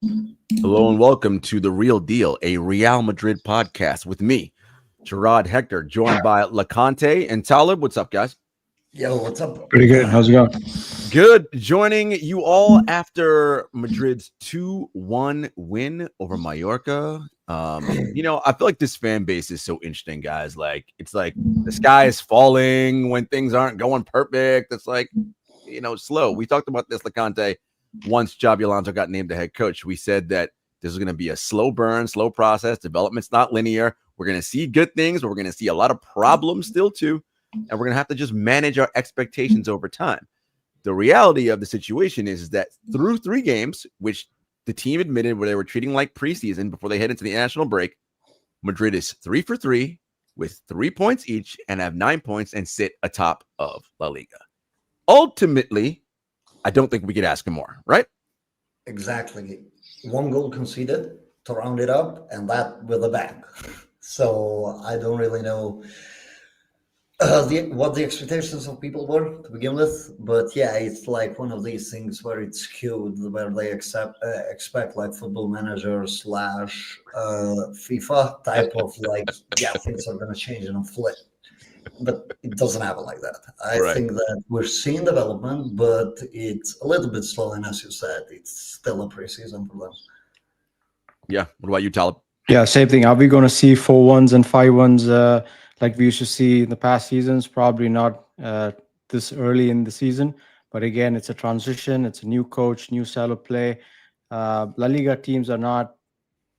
Hello and welcome to The Real Deal, a Real Madrid podcast with me, Jarod Hector, joined by Loconte and Taalib. What's up, guys? Yo, what's up? Pretty good. How's it going? Good. Joining you all after Madrid's 2-1 win over Mallorca. I feel like this fan base is so interesting, guys. It's like the sky is falling when things aren't going perfect. It's like, slow. We talked about this, Loconte, once Xabi Alonso got named the head coach. We said that this is going to be a slow burn, slow process. Development's not linear. We're going to see good things, but we're going to see a lot of problems still too. And we're going to have to just manage our expectations over time. The reality of the situation is that through 3 games, which the team admitted where they were treating like preseason before they head into the national break, Madrid is 3 for 3 with 3 points each and have 9 points and sit atop of La Liga. Ultimately, I don't think we could ask him more, right? Exactly. 1 goal conceded to round it up, and that with a bang. So I don't really know what the expectations of people were to begin with, but yeah, it's like one of these things where it's skewed, where they expect like Football Manager / FIFA type of things are going to change in a flip. But it doesn't happen like that. I think that we're seeing development, but it's a little bit slow. And as you said, it's still a preseason for them. Yeah. What about you, Talib? Yeah, same thing. Are we going to see 4-1s and 5-1s like we used to see in the past seasons? Probably not this early in the season. But again, it's a transition. It's a new coach, new style of play. La Liga teams are not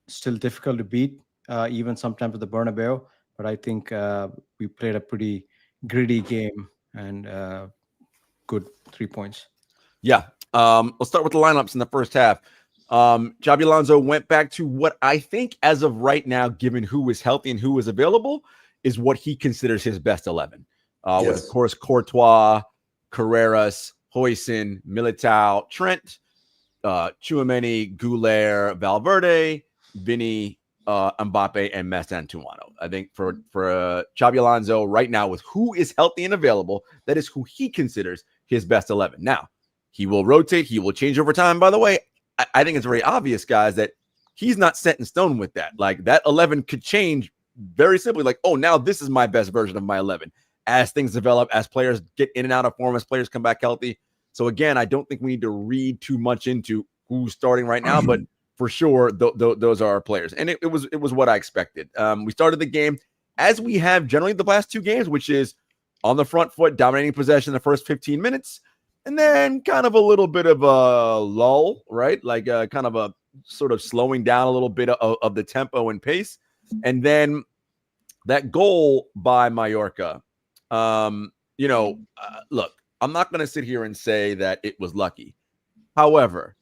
still difficult to beat, even sometimes at the Bernabeu. But I think we played a pretty gritty game and good 3 points. Yeah. Let's start with the lineups in the first half. Xabi Alonso went back to what I think as of right now, given who is healthy and who is available, is what he considers his best 11. With, of course, Courtois, Carreras, Huijsen, Militao, Trent, Tchouaméni, Goulet, Valverde, Vini, Mbappe, and Mastantuono. I think for Xabi Alonso right now, with who is healthy and available, that is who he considers his best 11. Now, he will rotate. He will change over time. By the way, I think it's very obvious, guys, that he's not set in stone with that. Like, that 11 could change very simply. Like, oh, now this is my best version of my 11 as things develop, as players get in and out of form, as players come back healthy. So, again, I don't think we need to read too much into who's starting right now, but for sure, those are our players. And it was what I expected. We started the game as we have generally the last 2 games, which is on the front foot, dominating possession the first 15 minutes. And then kind of a little bit of a lull, right? Like kind of a sort of slowing down a little bit of the tempo and pace. And then that goal by Mallorca, look, I'm not going to sit here and say that it was lucky. However,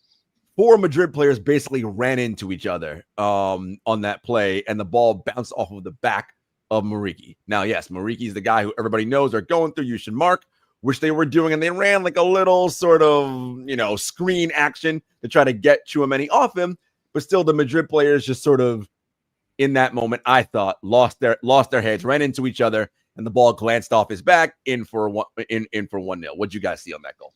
4 Madrid players basically ran into each other on that play, and the ball bounced off of the back of Muriqi. Now, yes, Muriqi is the guy who everybody knows are going through. You should mark, which they were doing, and they ran like a little sort of, screen action to try to get Tchouaméni off him. But still, the Madrid players just sort of, in that moment, I thought, lost their heads, ran into each other, and the ball glanced off his back in for 1-0. What'd you guys see on that goal?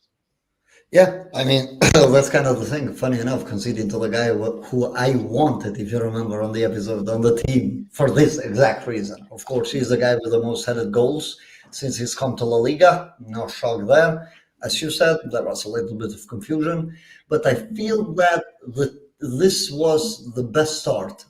Yeah, I mean, that's kind of the thing. Funny enough, conceding to the guy who I wanted, if you remember on the episode, on the team for this exact reason. Of course, he's the guy with the most headed goals since he's come to La Liga. No shock there. As you said, there was a little bit of confusion, but I feel that this was the best start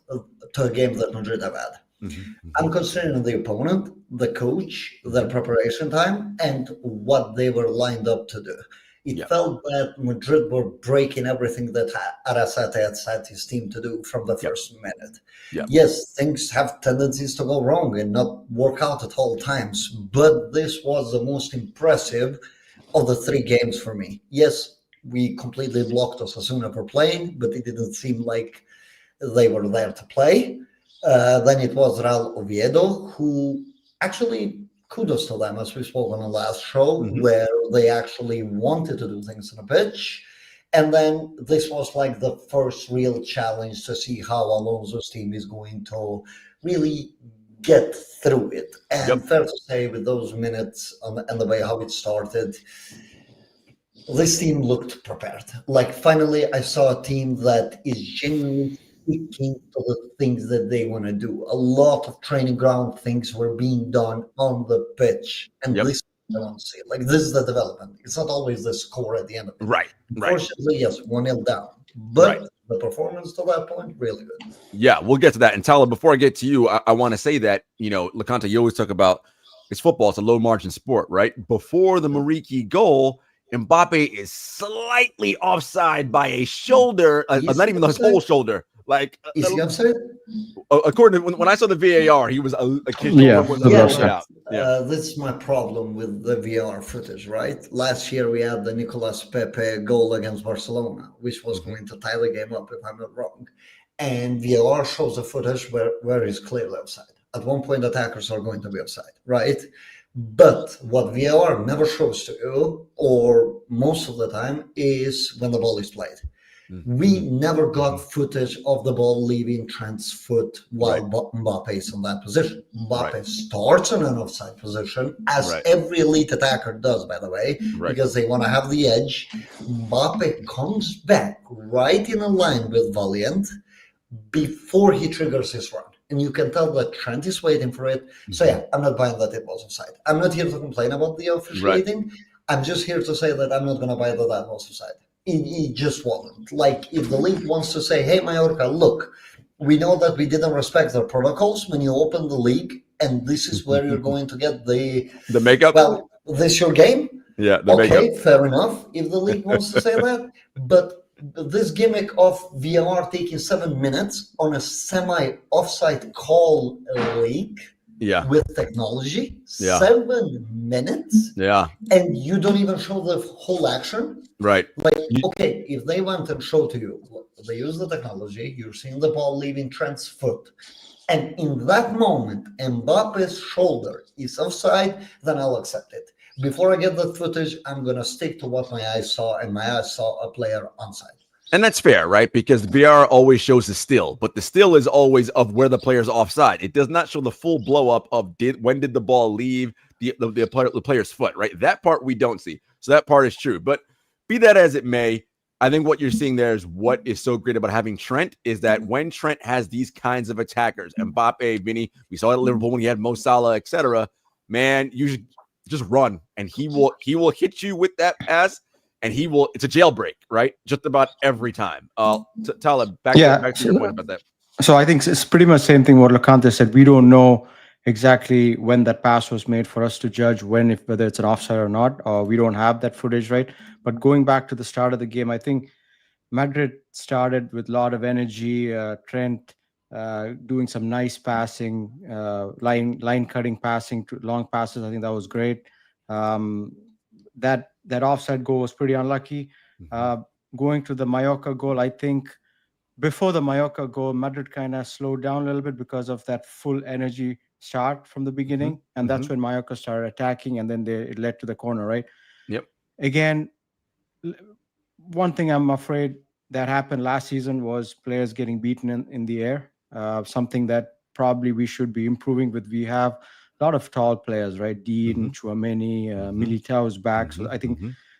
to a game that Madrid have had. Mm-hmm. I'm considering the opponent, the coach, their preparation time, and what they were lined up to do. It felt that Madrid were breaking everything that Arrasate had set his team to do from the first minute. Yes, things have tendencies to go wrong and not work out at all times, but this was the most impressive of the 3 games for me. Yes, we completely blocked Osasuna for playing, but it didn't seem like they were there to play. Then it was Real Oviedo, who actually, kudos to them, as we spoke on the last show, where they actually wanted to do things on the pitch. And then this was like the first real challenge to see how Alonso's team is going to really get through it. And fair to say, with those minutes and the way how it started, this team looked prepared. Like, finally, I saw a team that is genuinely sticking to the things that they want to do. A lot of training ground things were being done on the pitch, and Yep. this I want to see. Like, this is the development. It's not always the score at the end of it. Right. Unfortunately, yes, 1-0 down, Right. but the performance to that point really good. Yeah, we'll get to that. And Tyler, before I get to you, I want to say that, Loconte, you always talk about it's football. It's a low margin sport, right? Before the Mallorca goal, Mbappe is slightly offside by a shoulder, not even his whole shoulder. Like, is he offside? According to when I saw the VAR, he was his Yeah, shoulder was the a little left bit side. out. Yeah. This is my problem with the VR footage, right? Last year we had the Nicolas Pepe goal against Barcelona, which was going to tie the game up, if I'm not wrong. And VR shows the footage where he's clearly offside. At one point, attackers are going to be offside, right? But what VR never shows to you, or most of the time, is when the ball is played. We never got footage of the ball leaving Trent's foot while Mbappe is in that position. Mbappe starts in an offside position, as every elite attacker does, by the way, because they want to have the edge. Mbappe comes back right in a line with Valiant before he triggers his run. And you can tell that Trent is waiting for it. So yeah, I'm not buying that it was offside. I'm not here to complain about the officiating. I'm just here to say that I'm not going to buy that was offside. It just wasn't. Like, if the league wants to say, hey, Mallorca, look, we know that we didn't respect their protocols when you open the league, and this is where you're going to get the makeup. Well, this your game? Yeah, okay, makeup. fair enough, if the league wants to say that. But this gimmick of VR taking 7 minutes on a semi-offside call league with technology, 7 minutes, and you don't even show the whole action. Right. Like, okay, if they went and showed to you, they use the technology, you're seeing the ball leaving Trent's foot, and in that moment, Mbappe's shoulder is offside, then I'll accept it. Before I get that footage, I'm going to stick to what my eyes saw, and my eyes saw a player onside. And that's fair, right? Because the VR always shows the still, but the still is always of where the player's offside. It does not show the full blow up of when did the ball leave the player's foot, right? That part we don't see. So that part is true. But be that as it may, I think what you're seeing there is what is so great about having Trent is that when Trent has these kinds of attackers, Mbappe, Vinny, we saw it at Liverpool when he had Mo Salah, etc. Man, you should just run, and he will hit you with that pass. And it's a jailbreak, right? Just about every time. Taalib, back to your point about that. So I think it's pretty much the same thing what Loconte said. We don't know exactly when that pass was made for us to judge whether it's an offside or not. We don't have that footage, right? But going back to the start of the game, I think Madrid started with a lot of energy. Trent doing some nice passing, line cutting passing, to long passes. I think that was great. That offside goal was pretty unlucky. Going to the Mallorca goal, I think before the Mallorca goal, Madrid kind of slowed down a little bit because of that full energy start from the beginning. And that's when Mallorca started attacking, and then it led to the corner, right? Yep. Again, one thing I'm afraid that happened last season was players getting beaten in the air, something that probably we should be improving with. We have a lot of tall players, right? Dean, Chouameni, Militao's back. So I think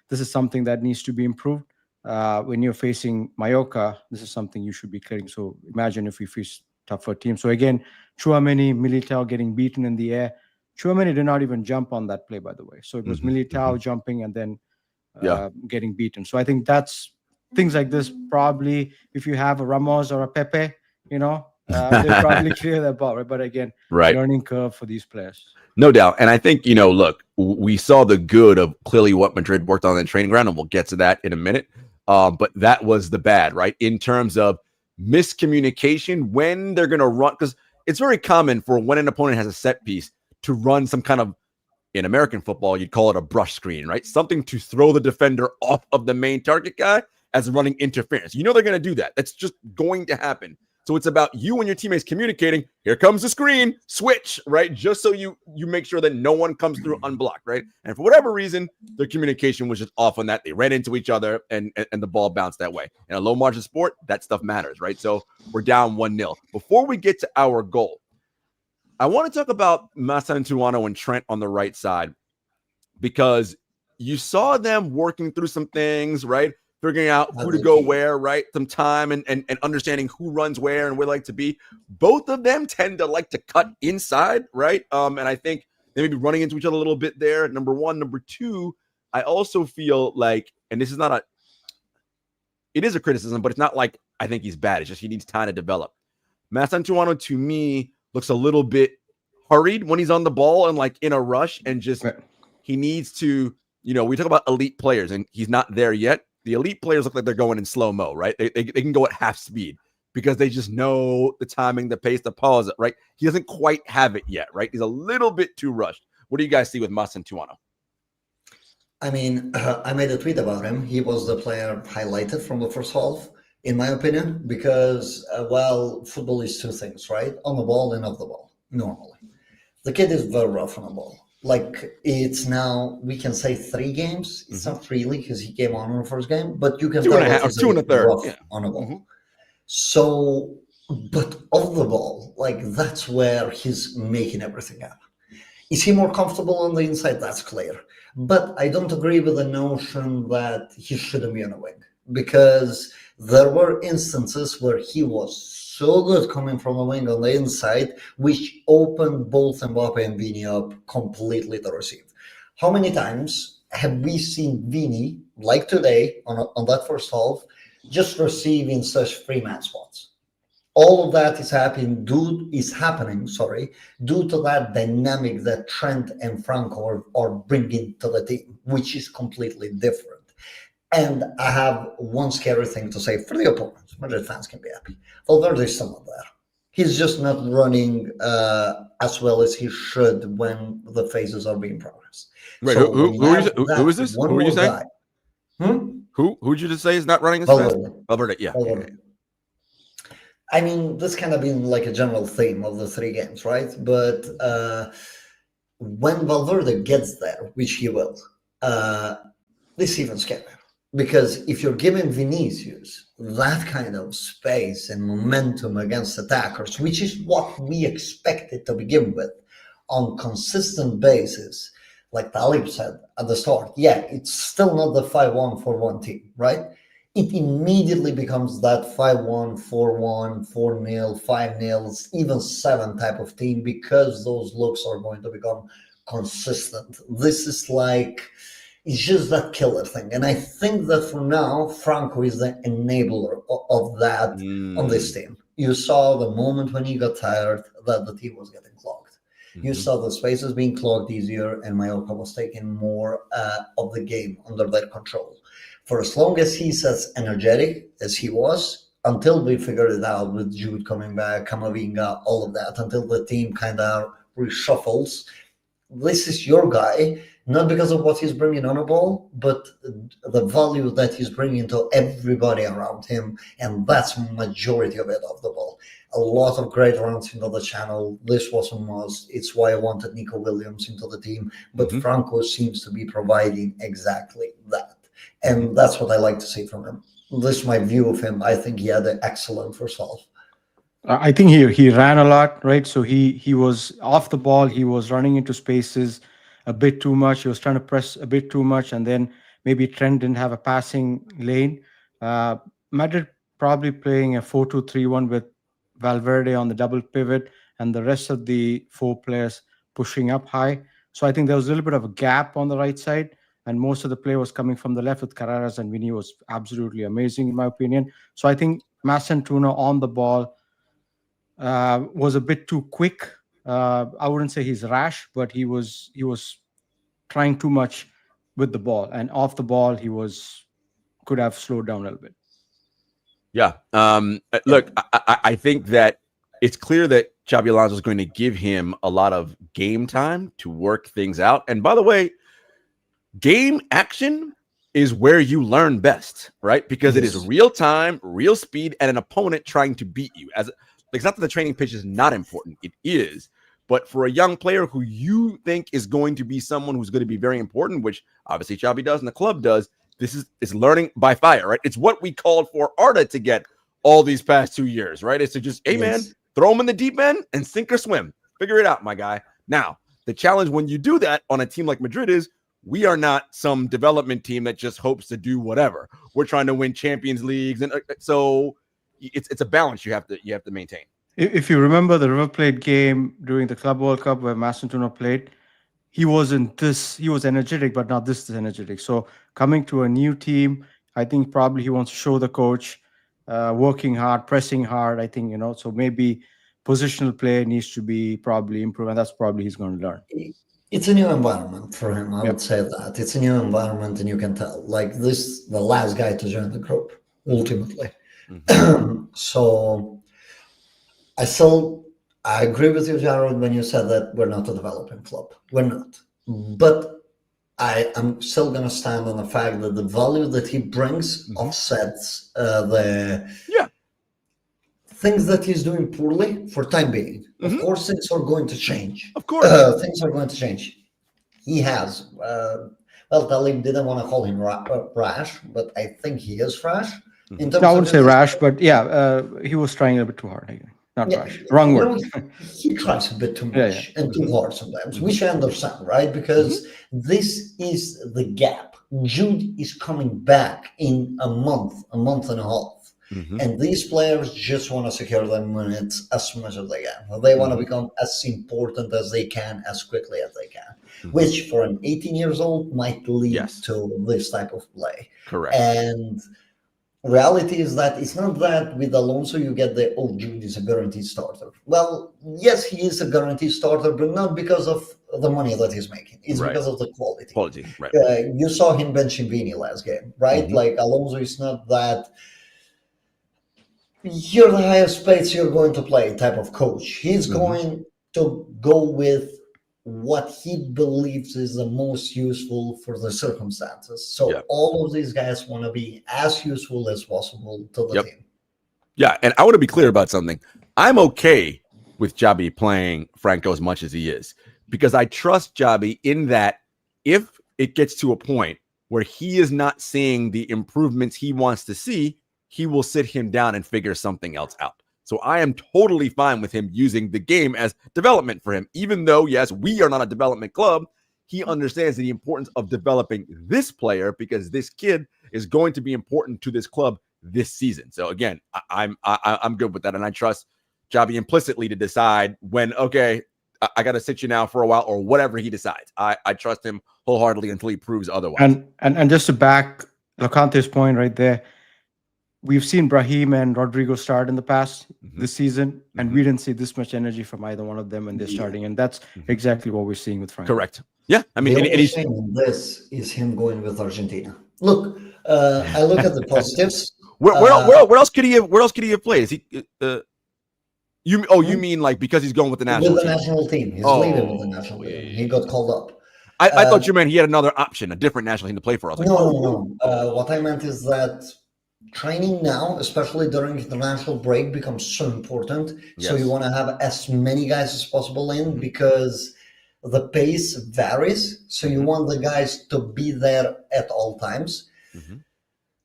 this is something that needs to be improved. When you're facing Mallorca, this is something you should be clearing. So imagine if we face tougher teams. So again, Chouameni, Militao getting beaten in the air. Chouameni did not even jump on that play, by the way. So it was Militao jumping and then getting beaten. So I think that's things like this. Probably if you have a Ramos or a Pepe, they probably clear that ball, right? But again, learning curve for these players. No doubt. And I think, look, we saw the good of clearly what Madrid worked on in the training ground, and we'll get to that in a minute. But that was the bad, right? In terms of miscommunication when they're going to run, because it's very common for when an opponent has a set piece to run some kind of, in American football, you'd call it a brush screen, right? Something to throw the defender off of the main target guy as running interference. They're going to do that. That's just going to happen. So it's about you and your teammates communicating. Here comes the screen, switch, right? Just so you make sure that no one comes through unblocked, right? And for whatever reason, their communication was just off on that. They ran into each other and the ball bounced that way. In a low margin sport, that stuff matters, right? So we're down 1-0. Before we get to our goal, I want to talk about Massantuano and Trent on the right side, because you saw them working through some things, right? Figuring out who to That's go key. where, right? Some time and understanding who runs where and where they like to be. Both of them tend to like to cut inside, right? And I think they may be running into each other a little bit there. Number one. Number two, I also feel like, and this is not a, it is a criticism, but it's not like I think he's bad. It's just he needs time to develop. Mastantuono, to me, looks a little bit hurried when he's on the ball and like in a rush, and just he needs to, we talk about elite players and he's not there yet. The elite players look like they're going in slow-mo, right? They can go at half speed because they just know the timing, the pace, the pause, right? He doesn't quite have it yet, right? He's a little bit too rushed. What do you guys see with Mastantuono? I mean, I made a tweet about him. He was the player highlighted from the first half, in my opinion, because, football is two things, right? On the ball and off the ball, normally. The kid is very rough on the ball. Like, it's now, we can say 3 games. It's not really because he came on the first game, but you can 2 and a half, or 2 and a third, rough on the ball. So, but off the ball, like, that's where he's making everything happen. Is he more comfortable on the inside? That's clear. But I don't agree with the notion that he shouldn't be on a wing, because there were instances where he was so good coming from the wing on the inside, which opened both Mbappe and Vini up completely to receive. How many times have we seen Vini, like today on that first half, just receiving such free-man spots? All of that is happening due to that dynamic that Trent and Franco are bringing to the team, which is completely different. And I have one scary thing to say for the opponents. Madrid fans can be happy. Valverde is still not there. He's just not running as well as he should when the phases are being progressed. Right. So who is this? Who are you saying? Who'd you just say is not running as fast? Valverde. Yeah. Valverde. I mean, this kind of been like a general theme of the 3 games, right? But when Valverde gets there, which he will, this even scarier. Because if you're giving Vinicius that kind of space and momentum against attackers, which is what we expected to begin with, on consistent basis, like Taalib said at the start, it's still not the 5-1, 4-1 team, right? It immediately becomes that 5-1, 4-1, 4-0, 5-0, even 7 type of team, because those looks are going to become consistent. This is like, it's just that killer thing. And I think that for now, Franco is the enabler of that on this team. You saw the moment when he got tired that the team was getting clogged. You saw the spaces being clogged easier, and Mallorca was taking more of the game under their control. For as long as he's as energetic as he was, until we figured it out with Jude coming back, Camavinga, all of that, until the team kind of reshuffles, this is your guy, not because of what he's bringing on a ball, but the value that he's bringing to everybody around him, and that's majority of it off the ball. A lot of great runs into the channel. This was a must. It's why I wanted Nico Williams into the team, but Franco seems to be providing exactly that. And that's what I like to see from him. This is my view of him. I think he had an excellent first half. I think he ran a lot, right? So he was off the ball. He was running into spaces a bit too much. He was trying to press a bit too much, and then maybe Trent didn't have a passing lane. Madrid probably playing a 4-2-3-1 with Valverde on the double pivot and the rest of the 4 players pushing up high. So I think there was a little bit of a gap on the right side, and most of the play was coming from the left with Carreras, and Vini was absolutely amazing in my opinion. So I think Mastantuono on the ball was a bit too quick. I wouldn't say he's rash, but he was trying too much with the ball, and off the ball could have slowed down a little bit. Yeah. Look, I think that it's clear that Xabi Alonso is going to give him a lot of game time to work things out. And by the way, game action is where you learn best, right? Because it is real time, real speed, and an opponent trying to beat you. It's not that the training pitch is not important. It is. But for a young player who you think is going to be someone who's going to be very important, which obviously Xabi does and the club does, this is learning by fire, right? It's what we called for Arda to get all these past 2 years, right? It's to just, hey, man, throw him in the deep end and sink or swim. Figure it out, my guy. Now, the challenge when you do that on a team like Madrid is, we are not some development team that just hopes to do whatever. We're trying to win Champions Leagues, and so it's a balance you have to maintain. If you remember the River Plate game during the Club World Cup where Mastantuono played, he was energetic, but not this energetic. So coming to a new team, I think probably he wants to show the coach, working hard, pressing hard. I think, so maybe positional play needs to be probably improved, and that's probably he's going to learn. It's a new environment for him. I would say that it's a new environment, and you can tell. Like this, the last guy to join the group, ultimately. So I agree with you, Jarod, when you said that we're not a developing club. We're not. But I am still going to stand on the fact that the value that he brings offsets the things that he's doing poorly for time being. Of course, things are going to change. Of course. Things are going to change. He has. Taalib didn't want to call him rash, but I think he is rash. I wouldn't say rash, but he was trying a bit too hard. Not rash. Wrong word. He tries a bit too much and too hard sometimes, which I understand, right? Because this is the gap. Jude is coming back in a month and a half. And these players just want to secure their minutes as much as they can. They want to become as important as they can, as quickly as they can, which for an 18 years old might lead to this type of play. Correct. And reality is that it's not that with Alonso you get Jude is a guaranteed starter. Well, yes, he is a guaranteed starter, but not because of the money that he's making. It's because of the quality. Right. You saw him benching Vini last game, right? Like Alonso is not that you're the highest pace you're going to play type of coach. He's going to go with what he believes is the most useful for the circumstances. So all of these guys want to be as useful as possible to the team. Yeah, and I want to be clear about something. I'm okay with Xabi playing Franco as much as he is, because I trust Xabi in that if it gets to a point where he is not seeing the improvements he wants to see, he will sit him down and figure something else out. So I am totally fine with him using the game as development for him. Even though, yes, we are not a development club, he understands the importance of developing this player because this kid is going to be important to this club this season. So again, I'm good with that. And I trust Xabi implicitly to decide when, okay, I got to sit you now for a while or whatever he decides. I trust him wholeheartedly until he proves otherwise. And just to back Loconte's point right there, we've seen Brahim and Rodrigo start in the past this season, and we didn't see this much energy from either one of them when they're starting, and that's exactly what we're seeing with Frank. Correct. Yeah, I mean, the only thing in this is him going with Argentina. Look, I look at the positives. Where else could he have? Where else could he have played? Is he? You mean like because he's going with the national? With the national team, he's leaving with the national team. He got called up. I thought you meant he had another option, a different national team to play for. I was like, no. What I meant is that training now, especially during international break, becomes so important. Yes. So you want to have as many guys as possible in because the pace varies. So you want the guys to be there at all times.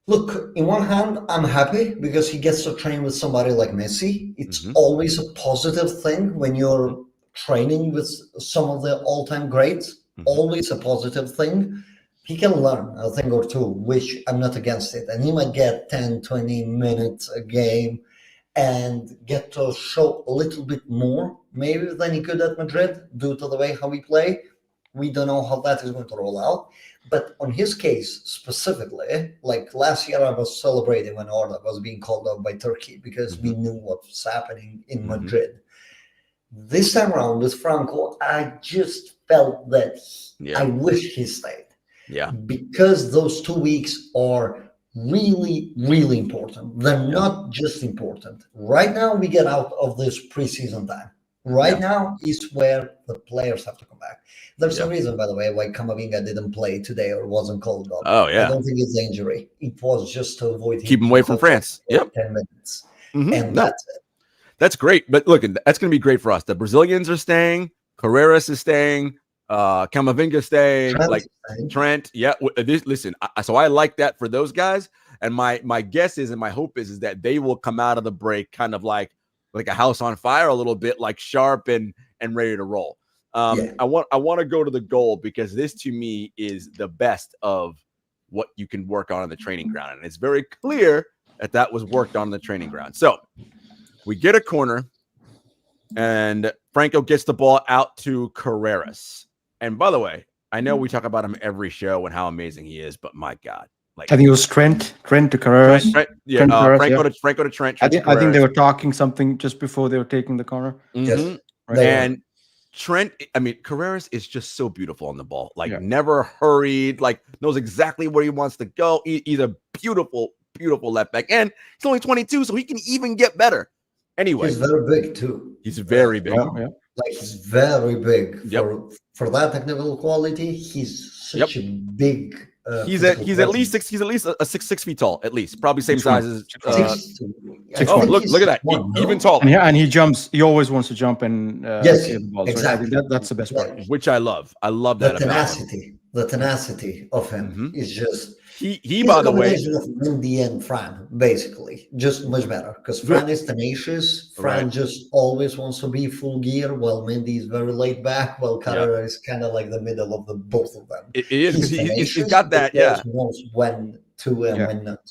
Look, in one hand, I'm happy because he gets to train with somebody like Messi. It's always a positive thing when you're training with some of the all-time greats. Always a positive thing. He can learn a thing or two, which I'm not against it. And he might get 10, 20 minutes a game and get to show a little bit more, maybe than he could at Madrid, due to the way how we play. We don't know how that is going to roll out. But on his case specifically, like last year I was celebrating when Arda was being called up by Turkey because we knew what was happening in Madrid. This time around with Franco, I just felt that I wish he stayed. Yeah, because those 2 weeks are really, really important. They're not just important. Right now, we get out of this preseason time. Right now is where the players have to come back. There's a reason, by the way, why Camavinga didn't play today or wasn't called up. Oh, yeah. I don't think it's the injury. It was just to avoid keep him away from France. 10 minutes. And that's it. That's great. But look, that's going to be great for us. The Brazilians are staying. Carreras is staying. Camavinga staying, Trent. Yeah, listen. So I like that for those guys. And my guess is, and my hope is that they will come out of the break kind of like a house on fire, a little bit like sharp and ready to roll. I want to go to the goal because this to me is the best of what you can work on in the training ground. And it's very clear that was worked on in the training ground. So we get a corner and Franco gets the ball out to Carreras. And by the way, I know we talk about him every show and how amazing he is, but my God. Like, I think it was Trent to Carreras. Franco to Trent. I think they were talking something just before they were taking the corner. Yes. Right. And Trent, I mean, Carreras is just so beautiful on the ball. Like, never hurried, like, knows exactly where he wants to go. He's a beautiful, beautiful left back. And he's only 22, so he can even get better. Anyway. He's very big, too. He's very big. Like, he's very big. For that technical quality, he's such a big... he's at least 6 feet tall, at least. Probably same size as... look at that. Even taller. And he jumps. He always wants to jump and yes, the ball. exactly. So that's the best part. Which I love. I love that. The tenacity of him is just... He by the way, of Mendy and Fran, basically, just much better because Fran is tenacious. Fran just always wants to be full gear, while Mendy is very laid back. While Carrera is kind of like the middle of the both of them. It is because he's got that. Knows when to and when not.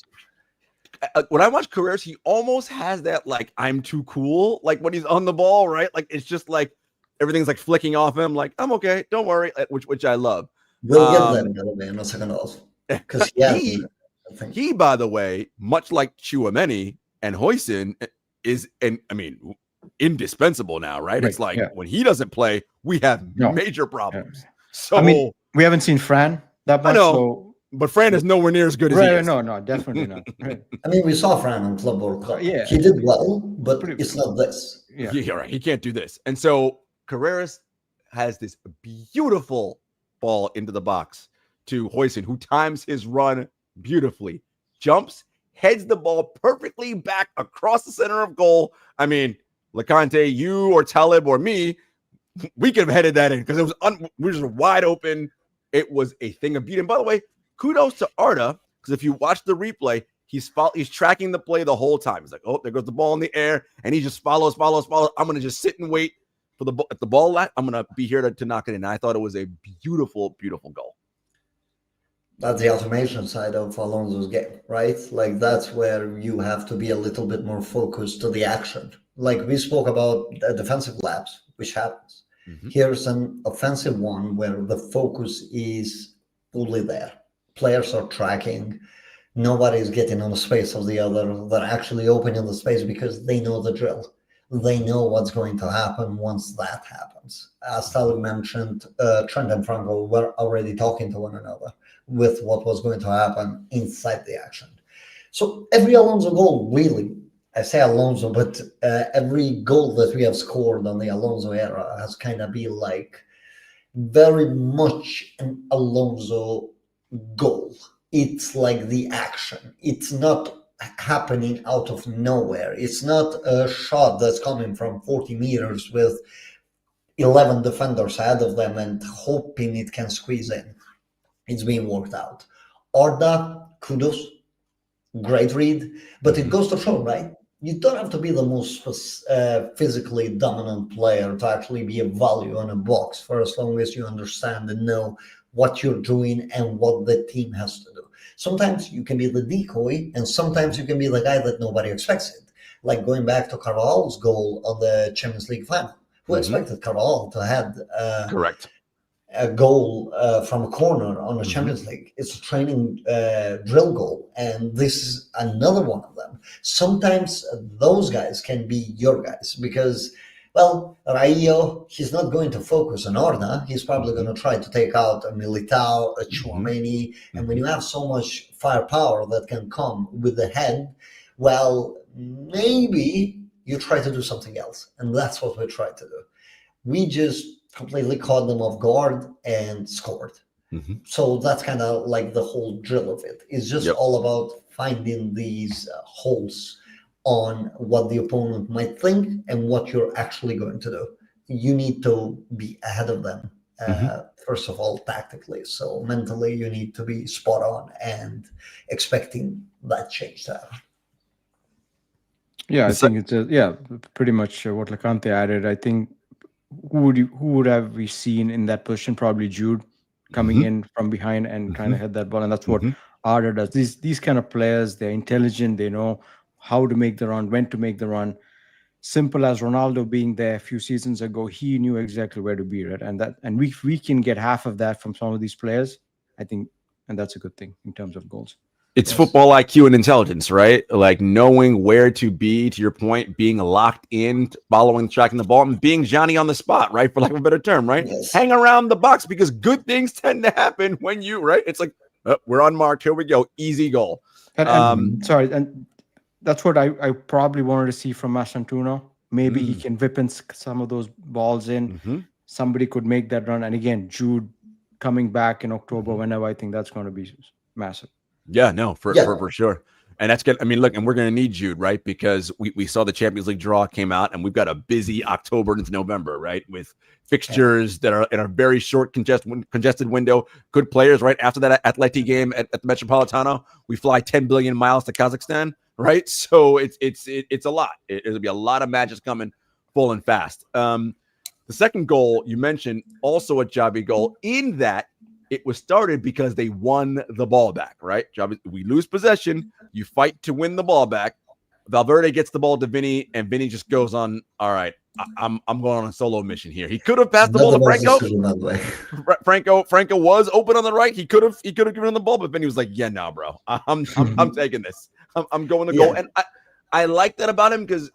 When I watch Carreras, he almost has that like I'm too cool, like when he's on the ball, right? Like it's just like everything's like flicking off him. Like I'm okay, don't worry, which I love. We'll get that in a second also. Because he, by the way, much like Tchouaméni and Huijsen, is indispensable now, right? It's like when he doesn't play, we have major problems. So I mean, we haven't seen Fran that much. I know, but Fran is nowhere near as good as he is. No, definitely not. Right. I mean, we saw Fran on Club World Cup. Yeah, he did well, but it's not this. Yeah, right. He can't do this, and so Carreras has this beautiful ball into the box to Huijsen, who times his run beautifully, jumps, heads the ball perfectly back across the center of goal. I mean, Loconte, you or Taalib or me, we could have headed that in because it was we were just wide open. It was a thing of beauty. And by the way, kudos to Arda, because if you watch the replay, he's tracking the play the whole time. He's like, oh, there goes the ball in the air, and he just follows. I'm going to just sit and wait for the ball. I'm going to be here to knock it in. I thought it was a beautiful, beautiful goal. That's the automation side of Alonso's game, right? Like that's where you have to be a little bit more focused to the action. Like we spoke about the defensive laps, which happens. Here's an offensive one where the focus is fully there. Players are tracking. Nobody's getting on the space of the other. They're actually opening the space because they know the drill. They know what's going to happen once that happens. As Taalib mentioned, Trent and Franco were already talking to one another with what was going to happen inside the action. So every Alonso goal, really, I say Alonso, but every goal that we have scored on the Alonso era has kind of been like very much an Alonso goal. It's like the action. It's not happening out of nowhere. It's not a shot that's coming from 40 meters with 11 defenders ahead of them and hoping it can squeeze in. It's being worked out. Arda, kudos, great read, but it goes to show, right? You don't have to be the most physically dominant player to actually be a value on a box for as long as you understand and know what you're doing and what the team has to do. Sometimes you can be the decoy, and sometimes you can be the guy that nobody expects it. Like going back to Carvalho's goal on the Champions League final. Who expected Carvalho to have correct a goal from a corner on a Champions League? It's a training drill goal, and this is another one of them. Sometimes those guys can be your guys because, well, Raio, he's not going to focus on Arda. He's probably going to try to take out a Militao, a Tchouaméni, and when you have so much firepower that can come with the head, well, maybe you try to do something else, and that's what we tried to do. We just completely caught them off guard and scored. So that's kind of like the whole drill of it. It's just all about finding these holes on what the opponent might think and what you're actually going to do. You need to be ahead of them, first of all, tactically. So mentally, you need to be spot on and expecting that change to happen. Yeah, I think it's pretty much what Loconte added. I think who would have we seen in that position? Probably Jude coming in from behind and trying to hit that ball, and that's what Arda does. These kind of players, they're intelligent. They know how to make the run, when to make the run. Simple as Ronaldo being there a few seasons ago, he knew exactly where to be, right? And we can get half of that from some of these players, I think, and that's a good thing in terms of goals. It's football IQ and intelligence, right? Like knowing where to be, to your point, being locked in, following, tracking the ball, and being Johnny on the spot, right? For lack of a better term, right? Yes. Hang around the box because good things tend to happen when you, right? It's like, oh, we're on mark. Here we go. Easy goal. And that's what I probably wanted to see from Masantuno. Maybe he can whip in some of those balls in. Somebody could make that run. And again, Jude coming back in October, whenever, I think that's going to be massive. Yeah, no, for sure. And that's good. I mean, look, and we're going to need Jude, right? Because we saw the Champions League draw came out, and we've got a busy October into November, right? With fixtures that are in a very short, congested window. Good players, right? After that Atleti game at the Metropolitano, we fly 10 billion miles to Kazakhstan, right? So it's a lot. There'll be a lot of matches coming full and fast. The second goal you mentioned, also a Xabi goal, in that it was started because they won the ball back, right? We lose possession. You fight to win the ball back. Valverde gets the ball to Vinny, and Vinny just goes on, all right, I'm going on a solo mission here. He could have passed the ball to Franco. Franco was open on the right. He could have given him the ball, but Vinny was like, yeah, no, bro. I'm taking this. I'm going to go. And I like that about him because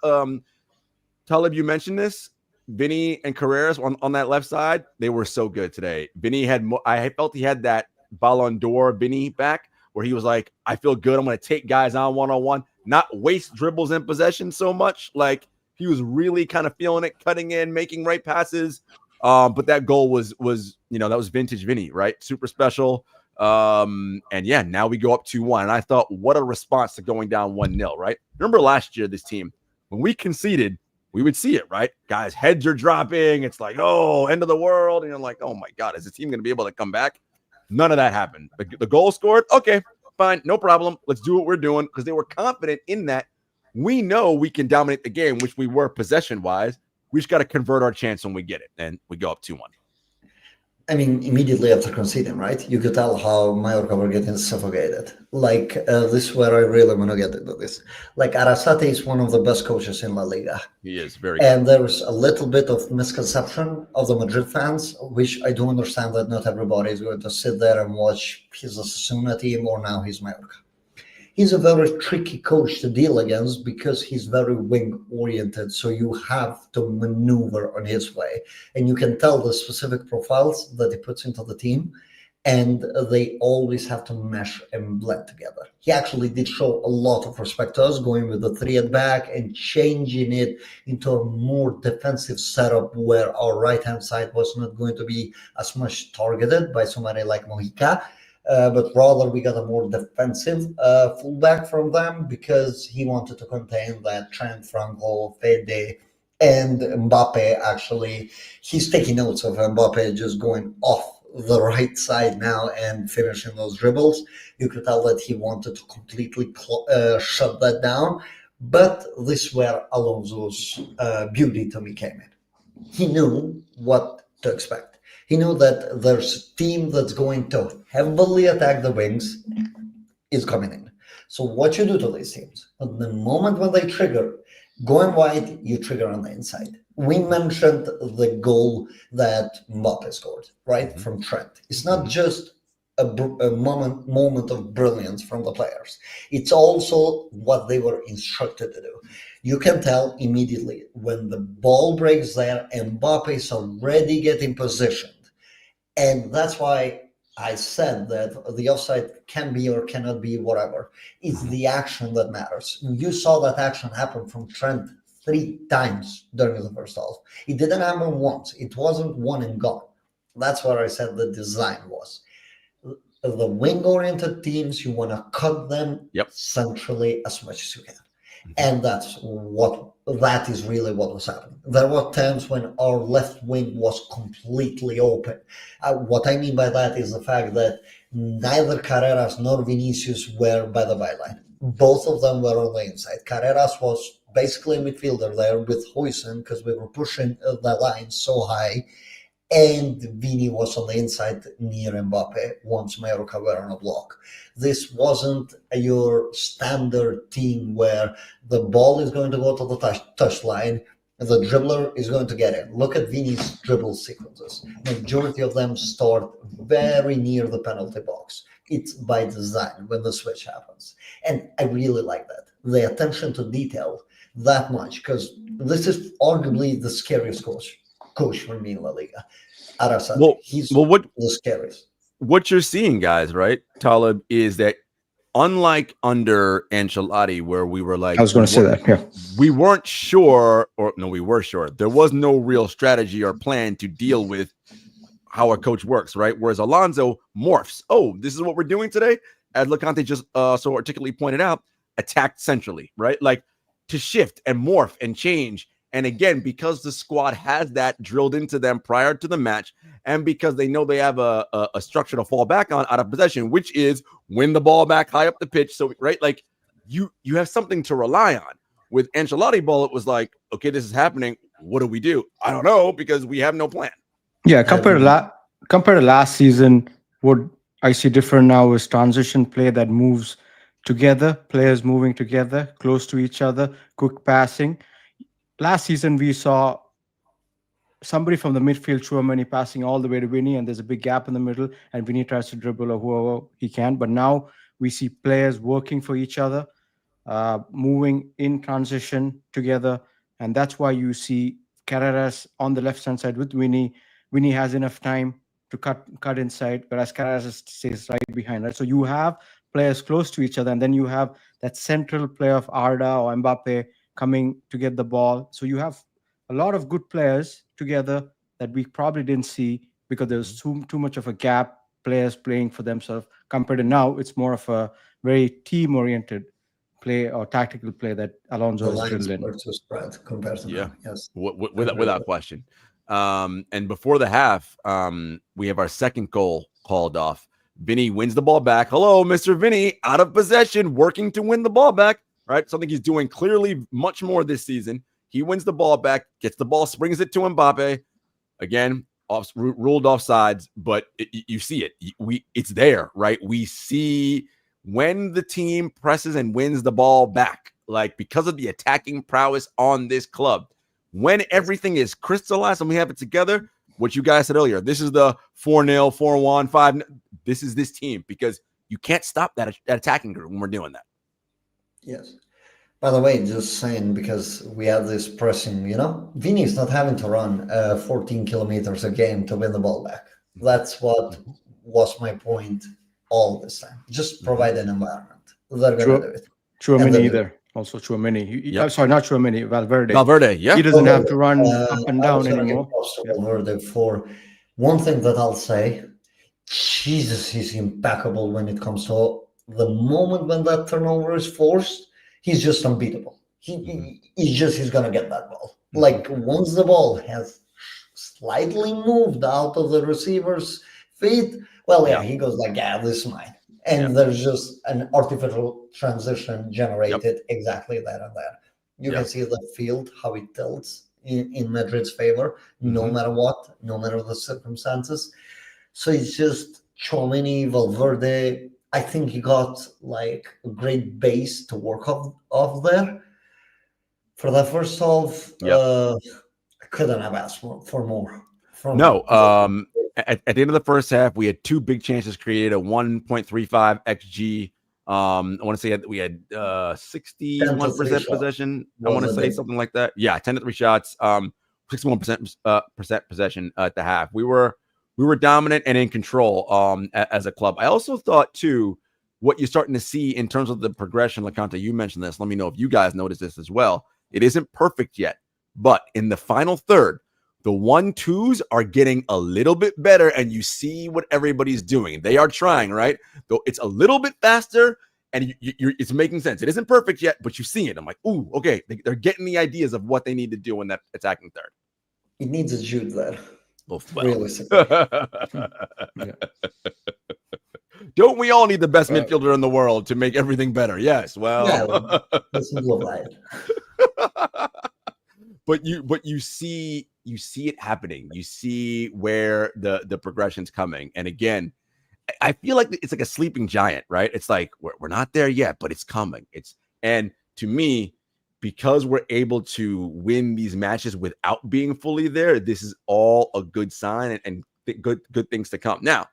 Taalib, you mentioned this. Vinny and Carreras on that left side, they were so good today. Vinny I felt he had that Ballon d'Or Vinny back where he was like, I feel good. I'm going to take guys on one-on-one, not waste dribbles in possession so much. Like he was really kind of feeling it, cutting in, making right passes. But that goal was, that was vintage Vinny, right? Super special. And yeah, now we go up 2-1. And I thought, what a response to going down 1-0, right? Remember last year, this team, when we conceded, we would see it, right? Guys' heads are dropping. It's like, oh, end of the world. And you're like, oh my God, is the team going to be able to come back? None of that happened. The goal scored. Okay, fine. No problem. Let's do what we're doing because they were confident in that. We know we can dominate the game, which we were possession-wise. We just got to convert our chance when we get it. And we go up 2-1. I mean, immediately after conceding, right? You could tell how Mallorca were getting suffocated. Like, this is where I really want to get into this. Like, Arrasate is one of the best coaches in La Liga. He is very good. And there's a little bit of misconception of the Madrid fans, which I do understand that not everybody is going to sit there and watch his Osasuna team or now his Mallorca. He's a very tricky coach to deal against because he's very wing-oriented, so you have to maneuver on his way. And you can tell the specific profiles that he puts into the team, and they always have to mesh and blend together. He actually did show a lot of respect to us, going with the 3 at back and changing it into a more defensive setup where our right-hand side was not going to be as much targeted by somebody like Mojica. But rather we got a more defensive fullback from them because he wanted to contain that Trent, Franco, Fede, and Mbappe. Actually, he's taking notes of Mbappe just going off the right side now and finishing those dribbles. You could tell that he wanted to completely shut that down. But this is where Alonso's beauty to me came in. He knew what to expect. He knew that there's a team that's going to heavily attack the wings is coming in. So what you do to these teams, at the moment when they trigger, going wide, you trigger on the inside. We mentioned the goal that Mbappe scored, right, from Trent. It's not just a moment of brilliance from the players. It's also what they were instructed to do. You can tell immediately when the ball breaks there, Mbappe is already getting positioned. And that's why I said that the offside can be or cannot be whatever. It's the action that matters. You saw that action happen from Trent 3 times during the first half. It didn't happen once. It wasn't one and gone. That's what I said the design was. The wing-oriented teams, you want to cut them centrally as much as you can. And that is really what was happening. There were times when our left wing was completely open. What I mean by that is the fact that neither Carreras nor Vinicius were by the byline. Both of them were on the inside. Carreras was basically a midfielder there with Huijsen, because we were pushing the line so high, and Vini was on the inside near Mbappe once Mallorca were on a block. This wasn't your standard team where the ball is going to go to the touch line, the dribbler is going to get it. Look at Vini's dribble sequences. Majority of them start very near the penalty box. It's by design when the switch happens. And I really like that. The attention to detail that much, because this is arguably the scariest coach for me in La Liga. Arasati, he's what the scariest. What you're seeing, guys, right, Taalib, is that unlike under Ancelotti, where we were like, I was going to say that, yeah. We weren't sure, or no, we were sure. There was no real strategy or plan to deal with how a coach works, right? Whereas Alonso morphs. Oh, this is what we're doing today? As Loconte just so articulately pointed out, attacked centrally, right? Like to shift and morph and change. And again, because the squad has that drilled into them prior to the match, and because they know they have a structure to fall back on out of possession, which is win the ball back high up the pitch. So, right, like you have something to rely on. With Ancelotti ball, it was like, okay, this is happening. What do we do? I don't know, because we have no plan. Yeah, compared to last season, what I see different now is transition play that moves together, players moving together, close to each other, quick passing. Last season, we saw somebody from the midfield, Chouameni, passing all the way to Vinny, and there's a big gap in the middle, and Vinny tries to dribble or whoever he can. But now we see players working for each other, moving in transition together, and that's why you see Carreras on the left-hand side with Vinny. Vinny has enough time to cut inside, whereas Carreras stays right behind. Right, so you have players close to each other, and then you have that central player of Arda or Mbappe coming to get the ball. So you have a lot of good players together that we probably didn't see because there's too much of a gap, players playing for themselves. Compared to now, it's more of a very team-oriented play or tactical play that Alonso has drilled in. To spread compared to now. Yes, without question. And before the half, we have our second goal called off. Vinny wins the ball back. Hello, Mr. Vinny, out of possession, working to win the ball back. Right, something he's doing clearly much more this season. He wins the ball back, gets the ball, springs it to Mbappe. Again, ruled offsides, but you see it. It's there, right? We see when the team presses and wins the ball back, like because of the attacking prowess on this club. When everything is crystallized and we have it together, what you guys said earlier, this is the 4-0, 4-1, 5. This is this team, because you can't stop that attacking group when we're doing that. Yes. By the way, just saying, because we have this pressing, Vini is not having to run 14 kilometers a game to win the ball back. That's what was my point all this time. Just provide an environment. They're going to do it. Chouameni either. Also Chouameni. I'm sorry, not Chouameni, Valverde. Valverde, yeah. He doesn't have to run up and down anymore. Valverde for one thing that I'll say, Jesus, he's impeccable when it comes to the moment when that turnover is forced. He's just unbeatable. He's gonna get that ball. Like once the ball has slightly moved out of the receiver's feet, he goes like, this is mine. And there's just an artificial transition generated exactly there and there. You can see the field, how it tilts in Madrid's favor, no matter what, no matter the circumstances. So it's just Chouameni, Valverde. I think he got like a great base to work off there. For that first half, I couldn't have asked for more. At the end of the first half, we had two big chances created, a 1.35 XG. I want to say that we had 61% possession. I want to say something like that. Yeah, 10 to 3 shots, 61% possession at the half. We were dominant and in control as a club. I also thought, too, what you're starting to see in terms of the progression, Loconte, you mentioned this. Let me know if you guys noticed this as well. It isn't perfect yet, but in the final third, the 1-2s are getting a little bit better, and you see what everybody's doing. They are trying, right? Though it's a little bit faster, and it's making sense. It isn't perfect yet, but you see it. I'm like, ooh, okay. They're getting the ideas of what they need to do in that attacking third. It needs a Jude there. Realistically. Don't we all need the best midfielder in the world to make everything better? Yes. Well, listen to it. But you see it happening. You see where the progression's coming. And again, I feel like it's like a sleeping giant, right? It's like we're not there yet, but it's coming. And to me, because we're able to win these matches without being fully there, this is all a good sign and good things to come. Now,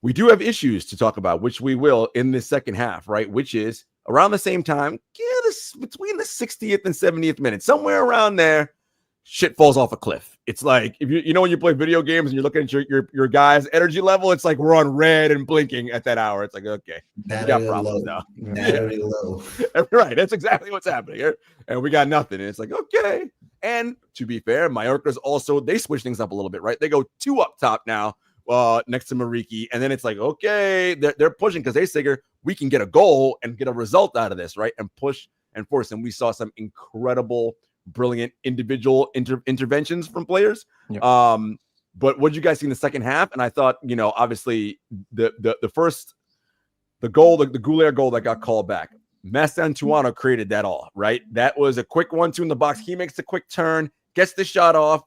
we do have issues to talk about, which we will in the second half, right? Which is around the same time, between the 60th and 70th minute, somewhere around there, shit falls off a cliff. It's like if you know when you play video games and you're looking at your guy's energy level, it's like we're on red and blinking at that hour. It's like, okay, we got problems now. Very low. Right, that's exactly what's happening here, and we got nothing. And it's like, okay. And to be fair, Mallorca's also, they switch things up a little bit, right? They go 2 up top now, next to Mariki, and then it's like, okay, they're pushing because they figure we can get a goal and get a result out of this, right? And push and force. And we saw some incredible, brilliant individual interventions from players. Yep. But what did you guys see in the second half? And I thought, obviously the goal, the Goulier goal that got called back, Mastantuano created that all, right? That was a quick 1-2 in the box. He makes the quick turn, gets the shot off.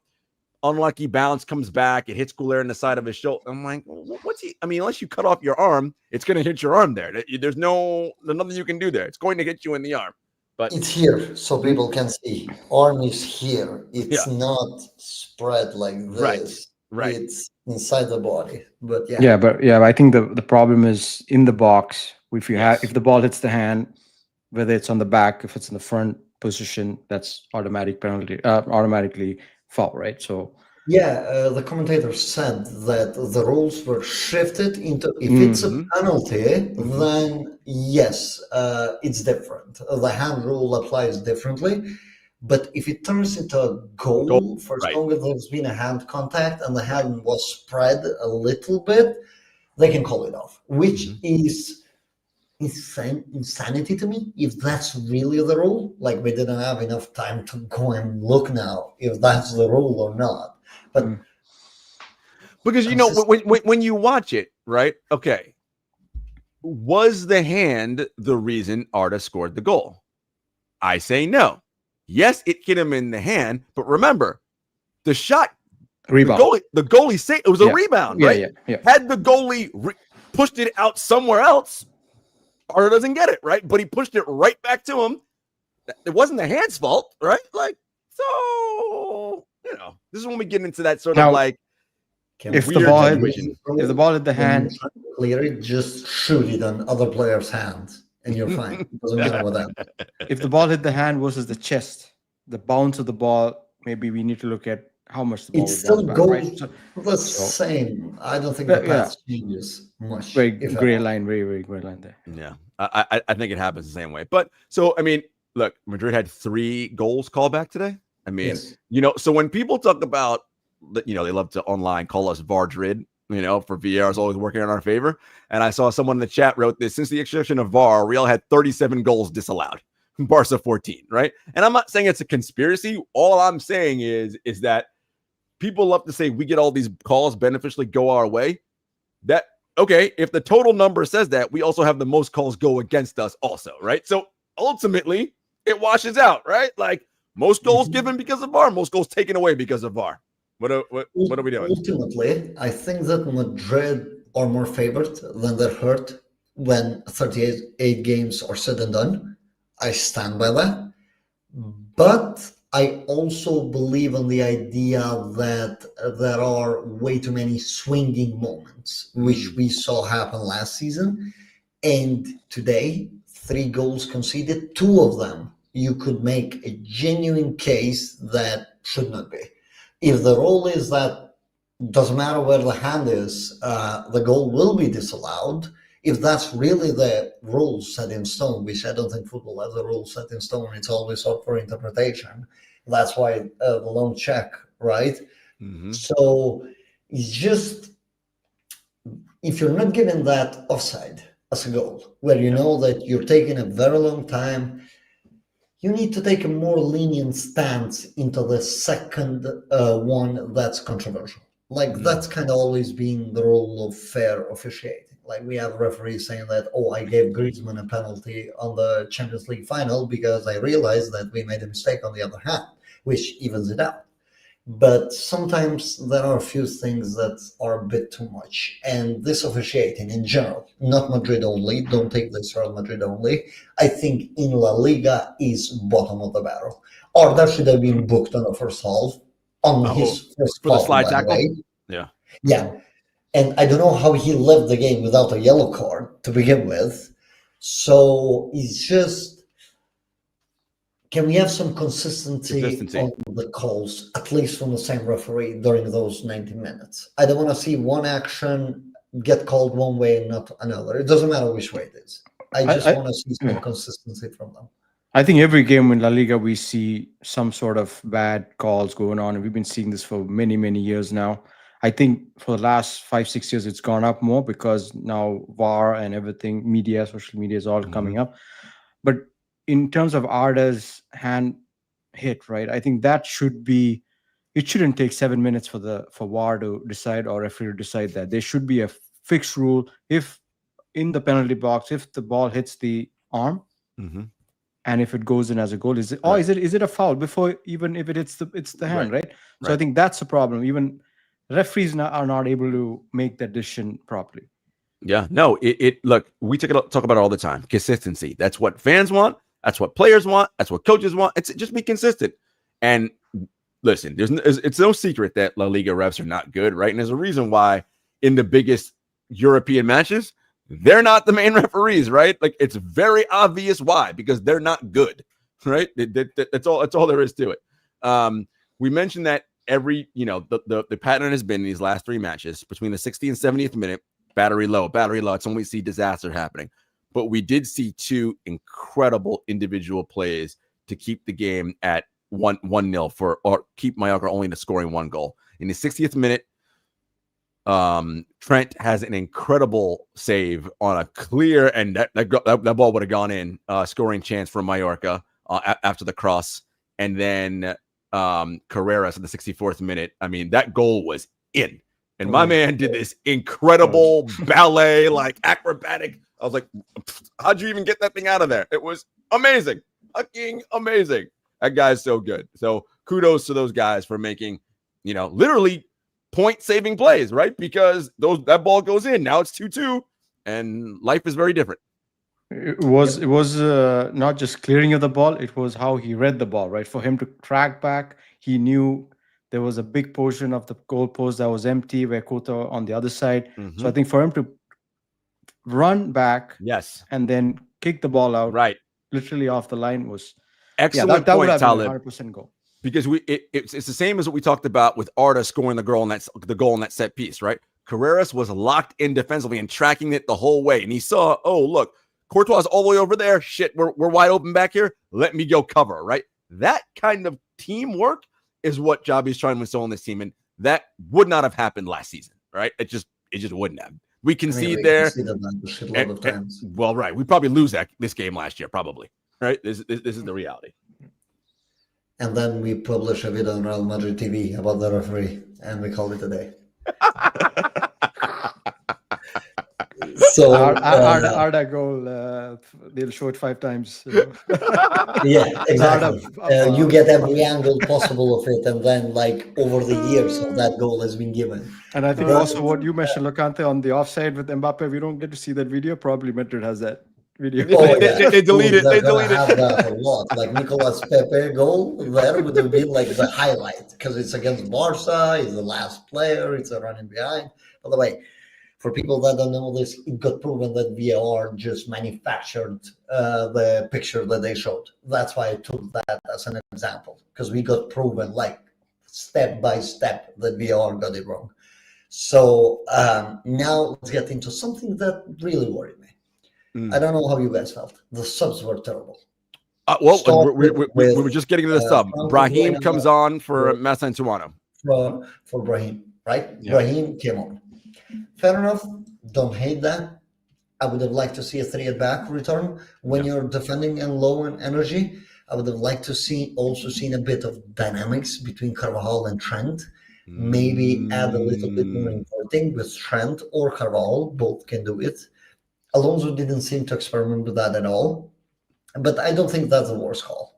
Unlucky bounce, comes back. It hits Goulier in the side of his shoulder. I'm like, what's he? I mean, unless you cut off your arm, it's going to hit your arm there. There's nothing you can do there. It's going to hit you in the arm. But it's here, so people can see. Arm is here. It's not spread like this. Right. It's inside the body. But I think the problem is in the box. If the ball hits the hand, whether it's on the back, if it's in the front position, that's automatic penalty, automatically foul, right? So the commentator said that the rules were shifted into, if it's a penalty, then yes, it's different. The hand rule applies differently. But if it turns into a goal, for as long as there's been a hand contact and the hand was spread a little bit, they can call it off, which is insanity to me. If that's really the rule, like we didn't have enough time to go and look now if that's the rule or not. But because when you watch it, right? Okay, was the hand the reason Arda scored the goal? I say no. Yes, it hit him in the hand, but remember, the shot, rebound. The goalie saved it. Was a rebound, right? Yeah. Had the goalie pushed it out somewhere else, Arda doesn't get it, right? But he pushed it right back to him. It wasn't the hand's fault, right? Like, so this is when we get into that sort of like if the ball hit the hand, clear it, just shoot it on other players' hands, and you're fine. It doesn't matter with that. If the ball hit the hand versus the chest, the bounce of the ball, maybe we need to look at how much the ball still back, goes right? the same. I don't think the path changes much. Very gray line there. Yeah, I think it happens the same way. But so I mean, look, Madrid had 3 goals called back today. I mean, so when people talk about, they love to online call us VAR-drid, for VAR is always working in our favor. And I saw someone in the chat wrote this: since the introduction of VAR, Real had 37 goals disallowed, Barca 14, right? And I'm not saying it's a conspiracy. All I'm saying is that people love to say we get all these calls beneficially go our way. Okay, if the total number says that, we also have the most calls go against us also, right? So ultimately, it washes out, right? Like most goals given because of VAR, most goals taken away because of VAR. What are we doing? Ultimately, I think that Madrid are more favored than they're hurt when 38 games are said and done. I stand by that. But I also believe in the idea that there are way too many swinging moments, which we saw happen last season. And today, 3 goals conceded, 2 of them, you could make a genuine case that should not be. If the rule is that doesn't matter where the hand is, the goal will be disallowed. If that's really the rule set in stone, which I don't think football has a rule set in stone, it's always up for interpretation. That's why the long check, right? So it's just, if you're not given that offside as a goal, where you know that you're taking a very long time, you need to take a more lenient stance into the second one that's controversial. Like that's kind of always been the role of fair officiating. Like we have referees saying that, oh, I gave Griezmann a penalty on the Champions League final because I realized that we made a mistake on the other hand, which evens it out. But sometimes there are a few things that are a bit too much. And this officiating in general, not Madrid only, don't take this Real Madrid only, I think in La Liga is bottom of the barrel. Arda should have been booked on the first half on his first for the foul, slide by tackle. the way. Yeah. Yeah. And I don't know how he left the game without a yellow card to begin with. So it's just, can we have some consistency on the calls, at least from the same referee during those 90 minutes? I don't want to see one action get called one way and not another. It doesn't matter which way it is. I just want to see some consistency from them. I think every game in La Liga, we see some sort of bad calls going on. And we've been seeing this for many, many years now. I think for the last 5-6 years, it's gone up more because now VAR and everything, media, social media is all coming up. But in terms of Arda's hand hit, right? I think that should be, it shouldn't take 7 minutes for VAR to decide or referee to decide that. There should be a fixed rule. If in the penalty box, if the ball hits the arm, and if it goes in as a goal, is it a foul before even if it's the hand, right? So I think that's the problem. Even referees are not able to make that decision properly. Yeah, no, look, we talk about it all the time. Consistency. That's what fans want. That's what players want. That's what coaches want. It's just be consistent. And listen, it's no secret that La Liga refs are not good, right? And there's a reason why in the biggest European matches, they're not the main referees, right? Like it's very obvious why, because they're not good, right? That's all there is to it. We mentioned that the pattern has been in these last 3 matches between the 60th and 70th minute, battery low. It's when we see disaster happening. But we did see 2 incredible individual plays to keep the game at 1-0 or keep Mallorca only to scoring 1 goal. In the 60th minute, Trent has an incredible save on a clear, and that ball would have gone in, scoring chance for Mallorca after the cross. And then Carreras in the 64th minute. I mean, that goal was in. And my man did this incredible ballet, like acrobatic. I was like, how'd you even get that thing out of there? It was amazing. Fucking amazing. That guy's so good. So kudos to those guys for making, literally point-saving plays, right? Because that ball goes in. Now it's 2-2, and life is very different. It was not just clearing of the ball. It was how he read the ball, right? For him to track back, he knew there was a big portion of the goal post that was empty where Kota on the other side. So I think for him to run back, and then kick the ball out, right, literally off the line was excellent. That point, would have been Taalib. 100% goal. Because it's the same as what we talked about with Arda scoring the goal in that set piece, right? Carreras was locked in defensively and tracking it the whole way, and he saw, oh look, Courtois all the way over there. Shit, we're wide open back here. Let me go cover, right? That kind of teamwork is what Xabi's trying to instill in this team, and that would not have happened last season, right? It just wouldn't have. We concede there. Well, right. We probably lose this game last year, probably, right? This is the reality. And then we publish a video on Real Madrid TV about the referee, and we call it a day. So Arda goal, they'll show it 5 times. Yeah, exactly. You get every angle possible of it, and then over the years of that goal has been given. And I think also what you mentioned, Loconte, on the offside with Mbappe, we don't get to see that video. Probably Madrid has that video. They delete it. They delete it. Have that a lot. Nicolas Pepe goal there would have been the highlight because it's against Barca. He's the last player. It's a running behind. By the way, for people that don't know this, it got proven that VAR just manufactured the picture that they showed. That's why I took that as an example, because we got proven step by step that VAR got it wrong. So now let's get into something that really worried me. I don't know how you guys felt. The subs were terrible. We were just getting to the sub. Brahim comes on for Massantuano. For Brahim, right? Yeah. Brahim came on. Fair enough. Don't hate that. I would have liked to see a 3-at-back return when you're defending and low in energy. I would have liked to seen a bit of dynamics between Carvajal and Trent. Maybe add a little bit more importing with Trent or Carvalho. Both can do it. Alonso didn't seem to experiment with that at all. But I don't think that's the worst call.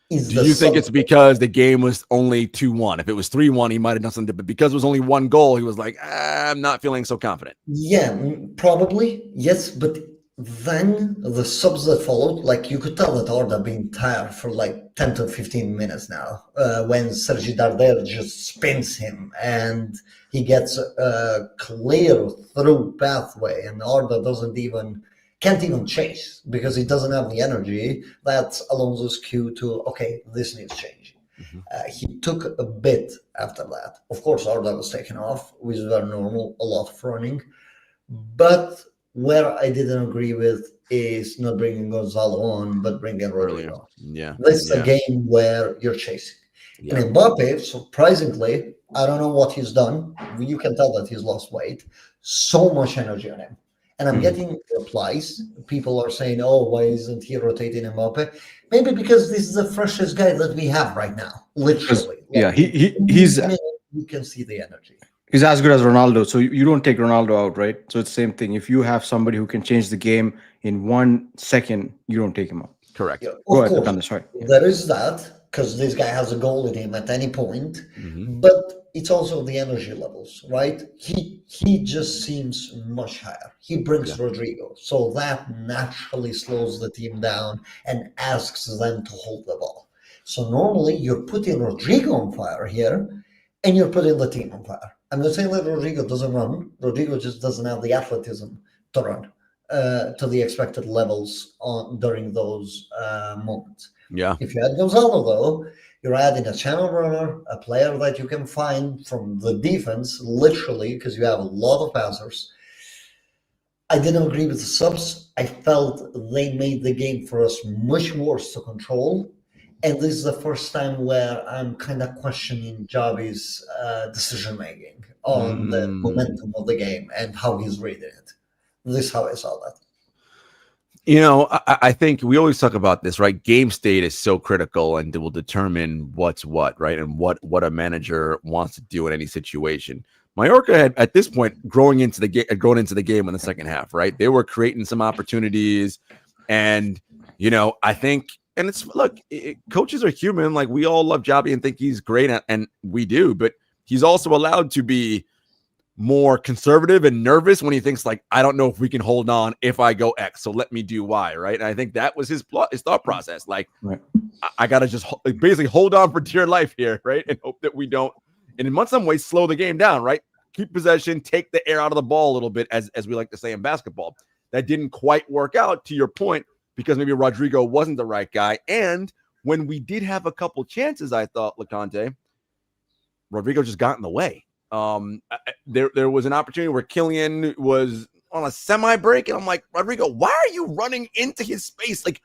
Do you think it's because the game was only 2-1? If it was 3-1, he might have done something, but because it was only one goal, he was like, I'm not feeling so confident. Yeah, probably, yes, but then the subs that followed, like you could tell that Arda being tired for like 10 to 15 minutes now, when Sergi Darder just spins him and he gets a clear through pathway and Arda can't even chase because he doesn't have the energy. That's Alonso's cue to, okay, this needs changing. He took a bit after that. Of course, Arda was taken off, which is very normal, a lot of running. But where I didn't agree with is not bringing Gonzalo on, but bringing Rodrigo. Yeah. This is a game where you're chasing. Yeah. And Mbappe, surprisingly, I don't know what he's done. You can tell that he's lost weight. So much energy on him. And I'm getting replies. People are saying, oh, why isn't he rotating Mbappe? Maybe because this is the freshest guy that we have right now. Literally. Yeah, he's... You can see the energy. He's as good as Ronaldo. So you don't take Ronaldo out, right? So it's the same thing. If you have somebody who can change the game in 1 second, you don't take him out. Correct. Yeah, Go ahead, Loconte, sorry. There is that, because this guy has a goal in him at any point. But it's also the energy levels, right? He just seems much higher. He brings Rodrigo. So that naturally slows the team down and asks them to hold the ball. So normally you're putting Rodrigo on fire here and you're putting the team on fire. I'm not saying that Rodrigo doesn't run. Rodrigo just doesn't have the athleticism to run to the expected levels during those moments. Yeah. If you add Gonzalo, though, you're adding a channel runner, a player that you can find from the defense, literally, because you have a lot of passers. I didn't agree with the subs. I felt they made the game for us much worse to control. And this is the first time where I'm kind of questioning Xabi's decision-making on the momentum of the game and how he's reading it. This is how I saw that. You know, I think we always talk about this, right? Game state is so critical and it will determine what's what, right? And what a manager wants to do in any situation. Mallorca had, at this point, grown into the game in the second half, right? They were creating some opportunities. And, you know, I think, and it's, look, coaches are human. Like, we all love Xabi and think he's great, and we do. But he's also allowed to be more conservative and nervous when he thinks, like, I don't know if we can hold on if I go X, so let me do Y, right? And I think that was his thought process. Like, I got to just basically hold on for dear life here, right? And hope that we don't, and in some ways, slow the game down, right? Keep possession, take the air out of the ball a little bit, as we like to say in basketball. That didn't quite work out, to your point, because maybe Rodrigo wasn't the right guy. And when we did have a couple chances, I thought, Loconte, Rodrigo just got in the way. There was an opportunity where Kylian was on a semi-break, and I'm like, Rodrigo, why are you running into his space? Like,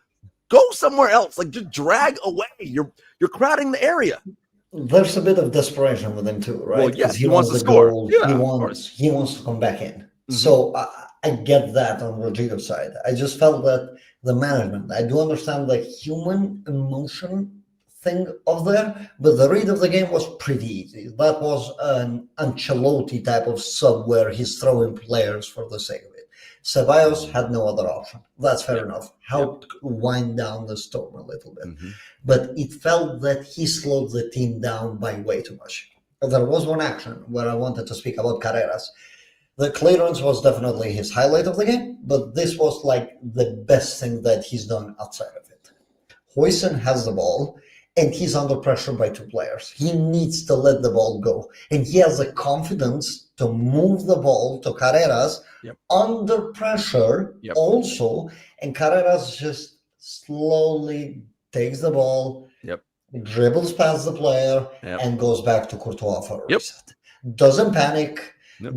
go somewhere else. Like, just drag away. You're crowding the area. There's a bit of desperation with him too, right? Well, yes, he wants to score. Yeah, he wants to come back in. So I get that on Rodrigo's side. I just felt that the management, I do understand the human emotion thing of there, but the read of the game was pretty easy. That was an Ancelotti type of sub where he's throwing players for the sake of it. Ceballos had no other option. That's fair enough. Helped wind down the storm a little bit. But it felt that he slowed the team down by way too much. There was one action where I wanted to speak about Carreras. The clearance was definitely his highlight of the game, but this was like the best thing that he's done outside of it. Huijsen has the ball, and he's under pressure by two players. He needs to let the ball go. And he has the confidence to move the ball to Carreras under pressure also. And Carreras just slowly takes the ball, dribbles past the player, and goes back to Courtois for a reset. Doesn't panic,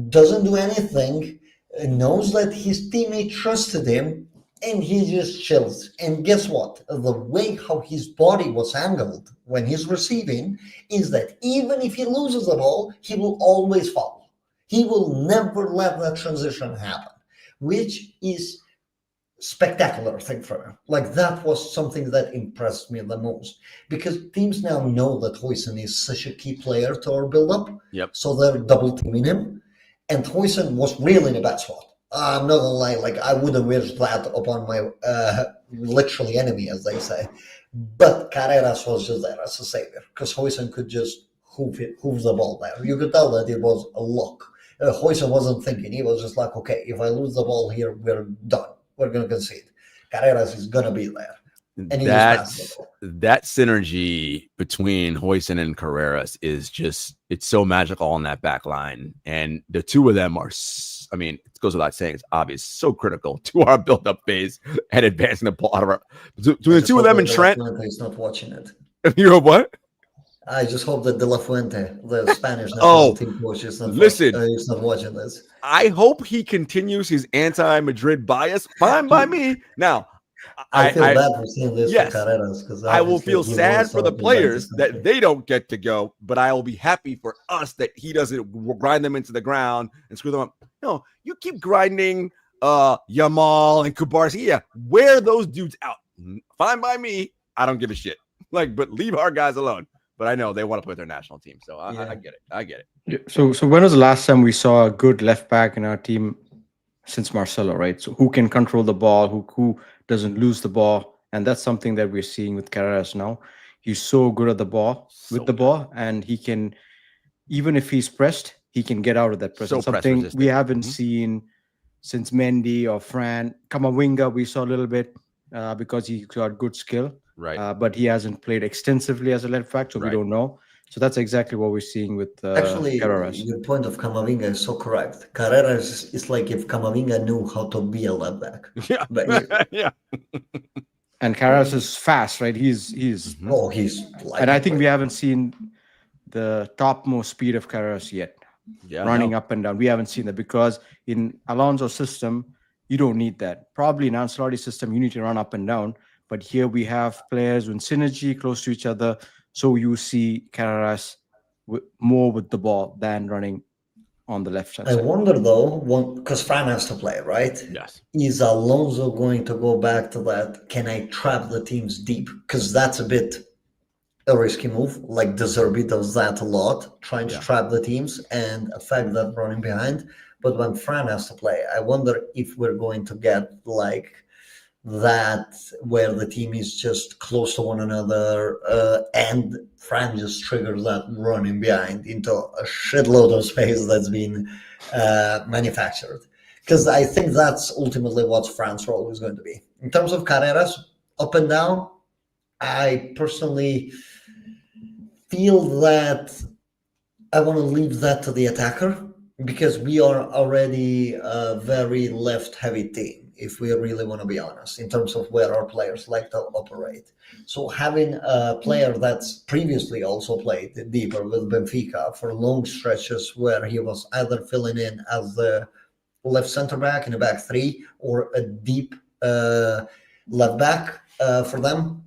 doesn't do anything, knows that his teammate trusted him, and he just chills. And guess what? The way how his body was angled when he's receiving is that even if he loses the ball, he will always follow. He will never let that transition happen, which is spectacular thing for him. Like that was something that impressed me the most because teams now know that Huijsen is such a key player to our build-up. Yep. So they're double teaming him, and Huijsen was really in a bad spot. I'm not gonna lie, like I wouldn't wish that upon my literally enemy, as they say. But Carreras was just there as a savior because Huijsen could just hoof the ball there. You could tell that it was a lock. Huijsen wasn't thinking; he was just like, "Okay, if I lose the ball here, we're done. We're gonna concede." Carreras is gonna be there, and he just passed the ball. That synergy between Huijsen and Carreras is it's so magical on that back line. And the two of them are, I mean, it goes without saying, it's obvious, so critical to our build-up phase and advancing the ball out of our, between the two of them and Trent. He's not watching it. You know what? I just hope that De La Fuente, the Spanish national team coach, is not he's not watching this. I hope he continues his anti-Madrid bias. Fine by me. Now, I feel bad for seeing this for Carreras because I will feel sad for the players that they don't get to go, but I will be happy for us that he doesn't grind them into the ground and screw them up. No, you keep grinding Yamal and Kubarsi. Wear those dudes out. Fine by me. I don't give a shit. But leave our guys alone. But I know they want to play with their national team, so I get it. I get it. Yeah. So when was the last time we saw a good left back in our team since Marcelo, right? So who can control the ball, who doesn't lose the ball, and that's something that we're seeing with Carreras now. He's so good at the ball, ball, and he can, even if he's pressed, he can get out of that press. Something we haven't seen since Mendy or Fran. Camavinga, we saw a little bit because he got good skill. Right. But he hasn't played extensively as a left back, so we don't know. So that's exactly what we're seeing with actually, Carreras. Your point of Camavinga is so correct. Carreras is like if Camavinga knew how to be a left back. Yeah. Yeah. And Carreras is fast, right? He's and I think we haven't seen the topmost speed of Carreras yet. Yeah. Running up and down. We haven't seen that because in Alonso's system, you don't need that. Probably in Ancelotti's system, you need to run up and down. But here we have players in synergy close to each other. So you see Carreras more with the ball than running on the left side. I wonder though, because Fran has to play, right? Yes. Is Alonso going to go back to that? Can I trap the teams deep? Because that's a bit a risky move. Like De Zerbi does that a lot, trying to trap the teams and affect that running behind. But when Fran has to play, I wonder if we're going to get like that where the team is just close to one another and Fran just triggers that running behind into a shitload of space that's been manufactured. Because I think that's ultimately what Fran's role is going to be. In terms of Carreras, up and down, I personally feel that I want to leave that to the attacker because we are already a very left-heavy team, if we really want to be honest, in terms of where our players like to operate. So having a player that's previously also played deeper with Benfica for long stretches where he was either filling in as the left center back in a back three or a deep left back for them,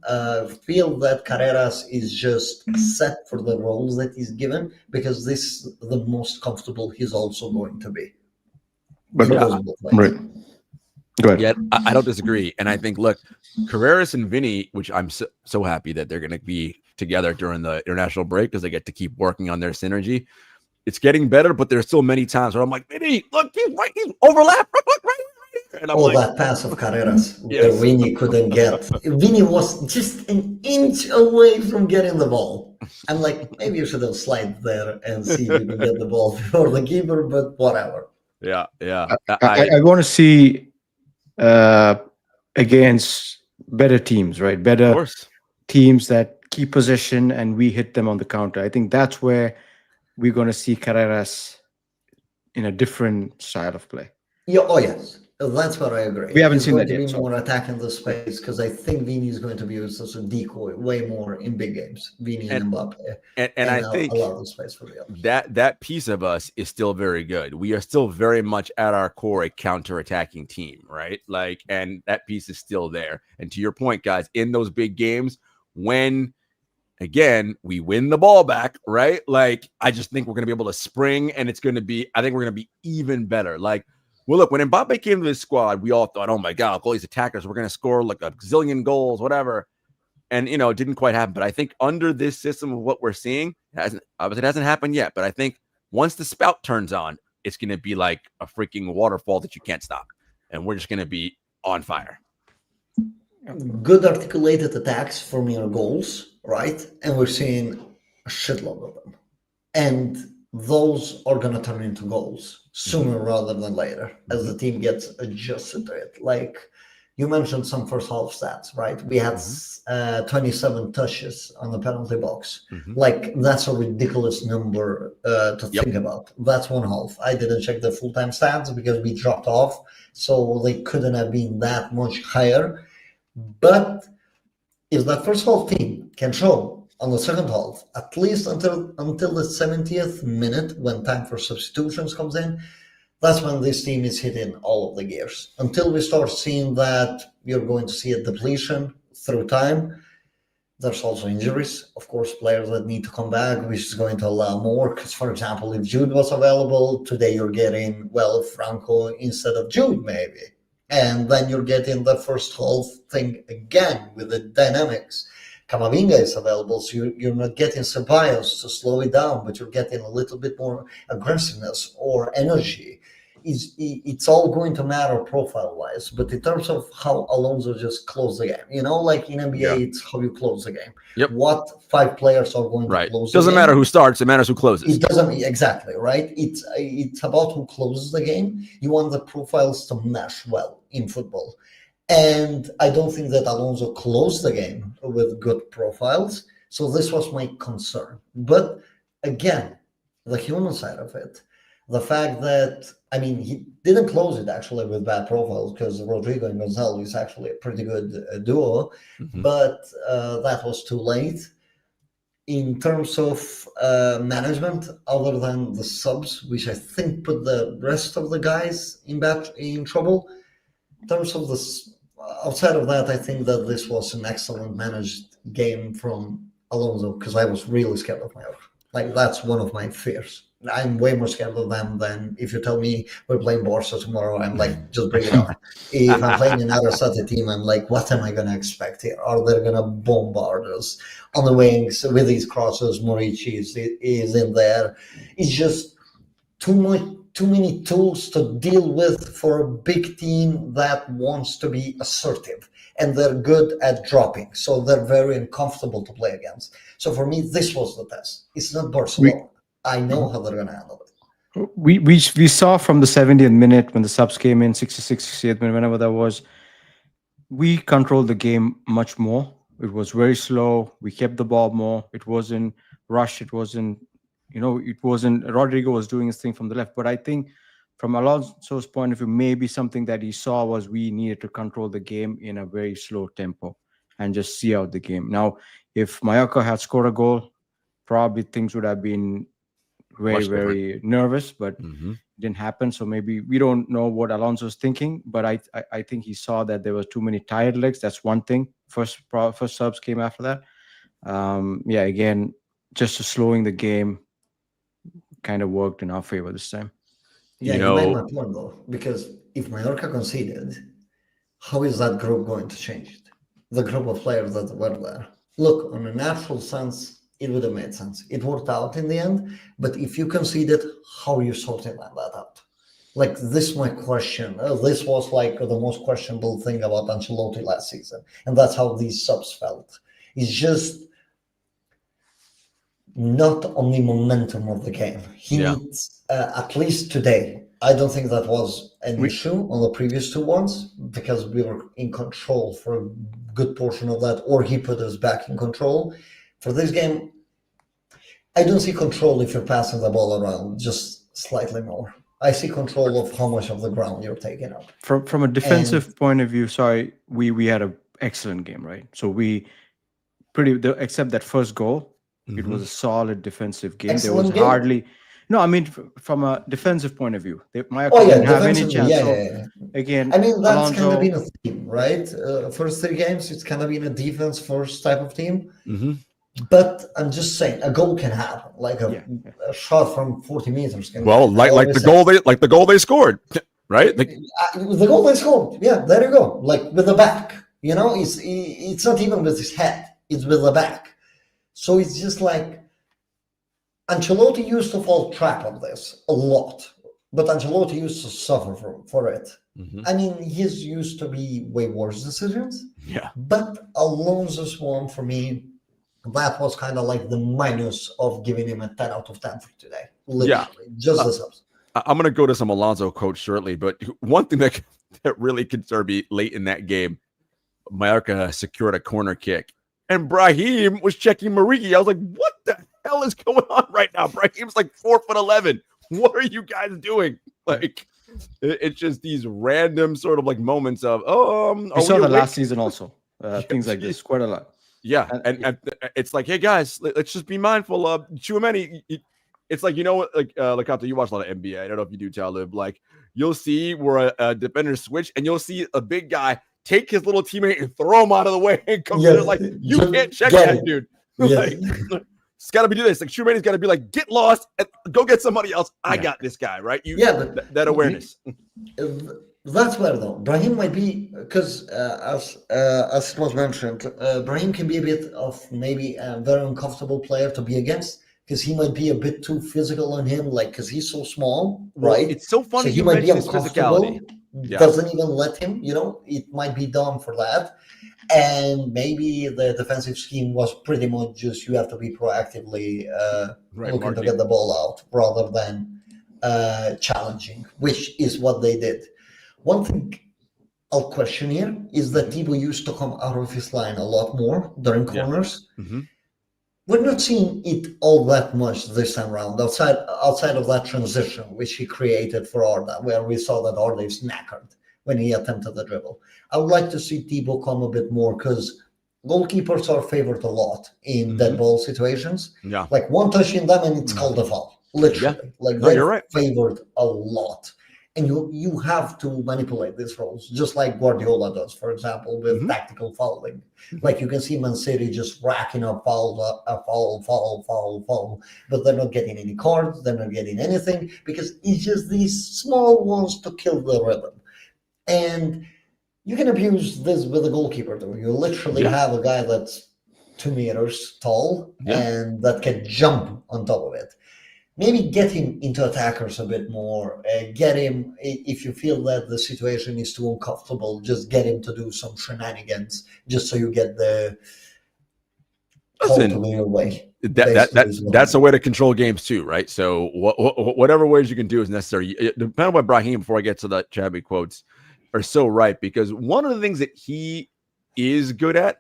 feel that Carreras is just set for the roles that he's given because this is the most comfortable he's also going to be. But right. Go ahead. Yeah, I don't disagree. And I think, look, Carreras and Vinny, which I'm so happy that they're going to be together during the international break because they get to keep working on their synergy. It's getting better, but there's still many times where I'm like, Vinny, look, he's overlap. Look, right. And I'm like, that pass of Carreras where Vinny couldn't get. Vinny was just an inch away from getting the ball. I'm like, maybe you should have slid there and see if you can get the ball before the keeper, but whatever. Yeah. I want to see against better teams, right? Better teams that keep possession and we hit them on the counter. I think that's where we're going to see Carreras in a different style of play. Yeah. Oh, yes. That's what I agree. We haven't seen that yet. He's going to be more attacking the space because I think Vini is going to be used as a decoy way more in big games. Vini and Mbappe. And I think a lot of space for the others. That piece of us is still very good. We are still very much at our core a counter-attacking team, right? And that piece is still there. And to your point, guys, in those big games, when again we win the ball back, right? I just think we're going to be able to spring, and I think we're going to be even better. Well, look, when Mbappe came to this squad, we all thought, oh my God, all these attackers, we're going to score like a zillion goals, whatever. And, you know, it didn't quite happen. But I think under this system of what we're seeing, it hasn't happened yet. But I think once the spout turns on, it's going to be like a freaking waterfall that you can't stop. And we're just going to be on fire. Good articulated attacks for near goals, right? And we're seeing a shitload of them. And those are going to turn into goals sooner rather than later as the team gets adjusted to it. Like you mentioned some first half stats, right? We had 27 touches on the penalty box. Like that's a ridiculous number to think about. That's one half. I didn't check the full-time stats because we dropped off, so they couldn't have been that much higher. But if that first half team can show on the second half, at least until the 70th minute when time for substitutions comes in, that's when this team is hitting all of the gears. Until we start seeing that, you're going to see a depletion through time. There's also injuries, of course, players that need to come back, which is going to allow more. Because, for example, if Jude was available, today you're getting, well, Franco instead of Jude, maybe. And then you're getting the first half thing again with the dynamics. Camavinga is available, so you're not getting Ceballos to slow it down, but you're getting a little bit more aggressiveness or energy. It's all going to matter profile-wise, but in terms of how Alonso just closed the game, you know, like in NBA, it's how you close the game. What 5 players are going to close the game. Doesn't matter who starts, it matters who closes. It doesn't, exactly, right? It's about who closes the game. You want the profiles to mesh well in football. And I don't think that Alonso closed the game with good profiles. So this was my concern. But again, the human side of it, the fact that, I mean, he didn't close it actually with bad profiles because Rodrigo and Gonzalo is actually a pretty good duo, but that was too late. In terms of management, other than the subs, which I think put the rest of the guys in trouble, in terms of outside of that, I think that this was an excellent managed game from Alonso because I was really scared of Mallorca. Like, that's one of my fears. I'm way more scared of them than if you tell me we're playing Barca tomorrow, I'm like, just bring it on. If I'm playing another Saturday team, I'm like, what am I going to expect here? Are they going to bombard us on the wings with these crosses? Morici is in there. It's just too many tools to deal with for a big team that wants to be assertive, and they're good at dropping, so they're very uncomfortable to play against. So for me, this was the test. It's not Barcelona. I know how they're going to handle it. We saw from the 70th minute when the subs came in, 66th, 68th minute, whenever that was, we controlled the game much more. It was very slow. We kept the ball more. It wasn't rushed. It wasn't, Rodrigo was doing his thing from the left. But I think from Alonso's point of view, maybe something that he saw was we needed to control the game in a very slow tempo and just see out the game. Now, if Mallorca had scored a goal, probably things would have been very nervous, but it didn't happen. So maybe we don't know what Alonso's thinking, but I think he saw that there were too many tired legs. That's one thing. First subs came after that. Again, just slowing the game kind of worked in our favor this time. Yeah, you made my point though, because if Mallorca conceded, how is that group going to change it? The group of players that were there. Look, on a natural sense, it would have made sense. It worked out in the end, but if you conceded, how are you sorting that out? Like, this is my question. This was like the most questionable thing about Ancelotti last season, and that's how these subs felt. It's just not on the momentum of the game. He needs, at least today, I don't think that was an issue on the previous 2 ones, because we were in control for a good portion of that, or he put us back in control. For this game, I don't see control if you're passing the ball around, just slightly more. I see control of how much of the ground you're taking up. From a defensive point of view, we had an excellent game, right? So except that first goal, it was a solid defensive game. Excellent there was hardly... No, I mean, from a defensive point of view, Mallorca didn't have any chance. Again, I mean, that's Alonso, kind of been a theme, right? First 3 games, it's kind of been a defense-first type of team. But I'm just saying, a goal can happen, like a shot from 40 meters. Like the goal they scored. right? Like, The goal they scored. Yeah, there you go. Like with the back. It's not even with his head. It's with the back. So it's just like Ancelotti used to fall trap on this a lot, but Ancelotti used to suffer for it. I mean, his used to be way worse decisions. Yeah. But Alonso's one, for me, that was kind of like the minus of giving him a 10 out of 10 for today. Literally, just the subs. I'm going to go to some Alonso coach shortly, but one thing that really concerned me late in that game, Mallorca secured a corner kick, and Brahim was checking Mariki. I was like, what the hell is going on right now? Brahim's like 4'11". What are you guys doing? Like, it's just these random sort of like moments of, we saw the last season also. Things like this, quite a lot. Yeah, and it's like, hey guys, let's just be mindful of Tchouameni. It's like, like Loconte, you watch a lot of NBA. I don't know if you do, Taalib. Like, you'll see where a defender switch, and you'll see a big guy take his little teammate and throw him out of the way and come in like, you can't check that, dude. Like, it's got to be do this. Like, Tchouameni's got to be like, get lost and go get somebody else. I got this guy, right? But that awareness. That's where though Brahim might be, because as it was mentioned, Brahim can be a bit of maybe a very uncomfortable player to be against, because he might be a bit too physical on him, like because he's so small, right? It's so funny. So he might be uncomfortable. Doesn't even let him. It might be done for that. And maybe the defensive scheme was pretty much just you have to be proactively looking to get the ball out rather than challenging, which is what they did. One thing I'll question here is that Thibaut used to come out of his line a lot more during corners. We're not seeing it all that much this time around, outside of that transition which he created for Arda, where we saw that Arda is knackered when he attempted the dribble. I would like to see Thibaut come a bit more, because goalkeepers are favored a lot in dead ball situations. Yeah, like one touch in them and it's called a foul. Literally, they're favored a lot. And you have to manipulate these roles, just like Guardiola does, for example, with tactical fouling. Like you can see Man City just racking up foul, but they're not getting any cards, they're not getting anything, because it's just these small ones to kill the rhythm. And you can abuse this with a goalkeeper, though. You literally have a guy that's 2 meters tall and that can jump on top of it. Maybe get him into attackers a bit more. Get him, if you feel that the situation is too uncomfortable, just get him to do some shenanigans, just so you get the away. That's a way to control games too, right? So whatever ways you can do is necessary. Depending on what Brahim, before I get to the Xabi quotes, are so right, because one of the things that he is good at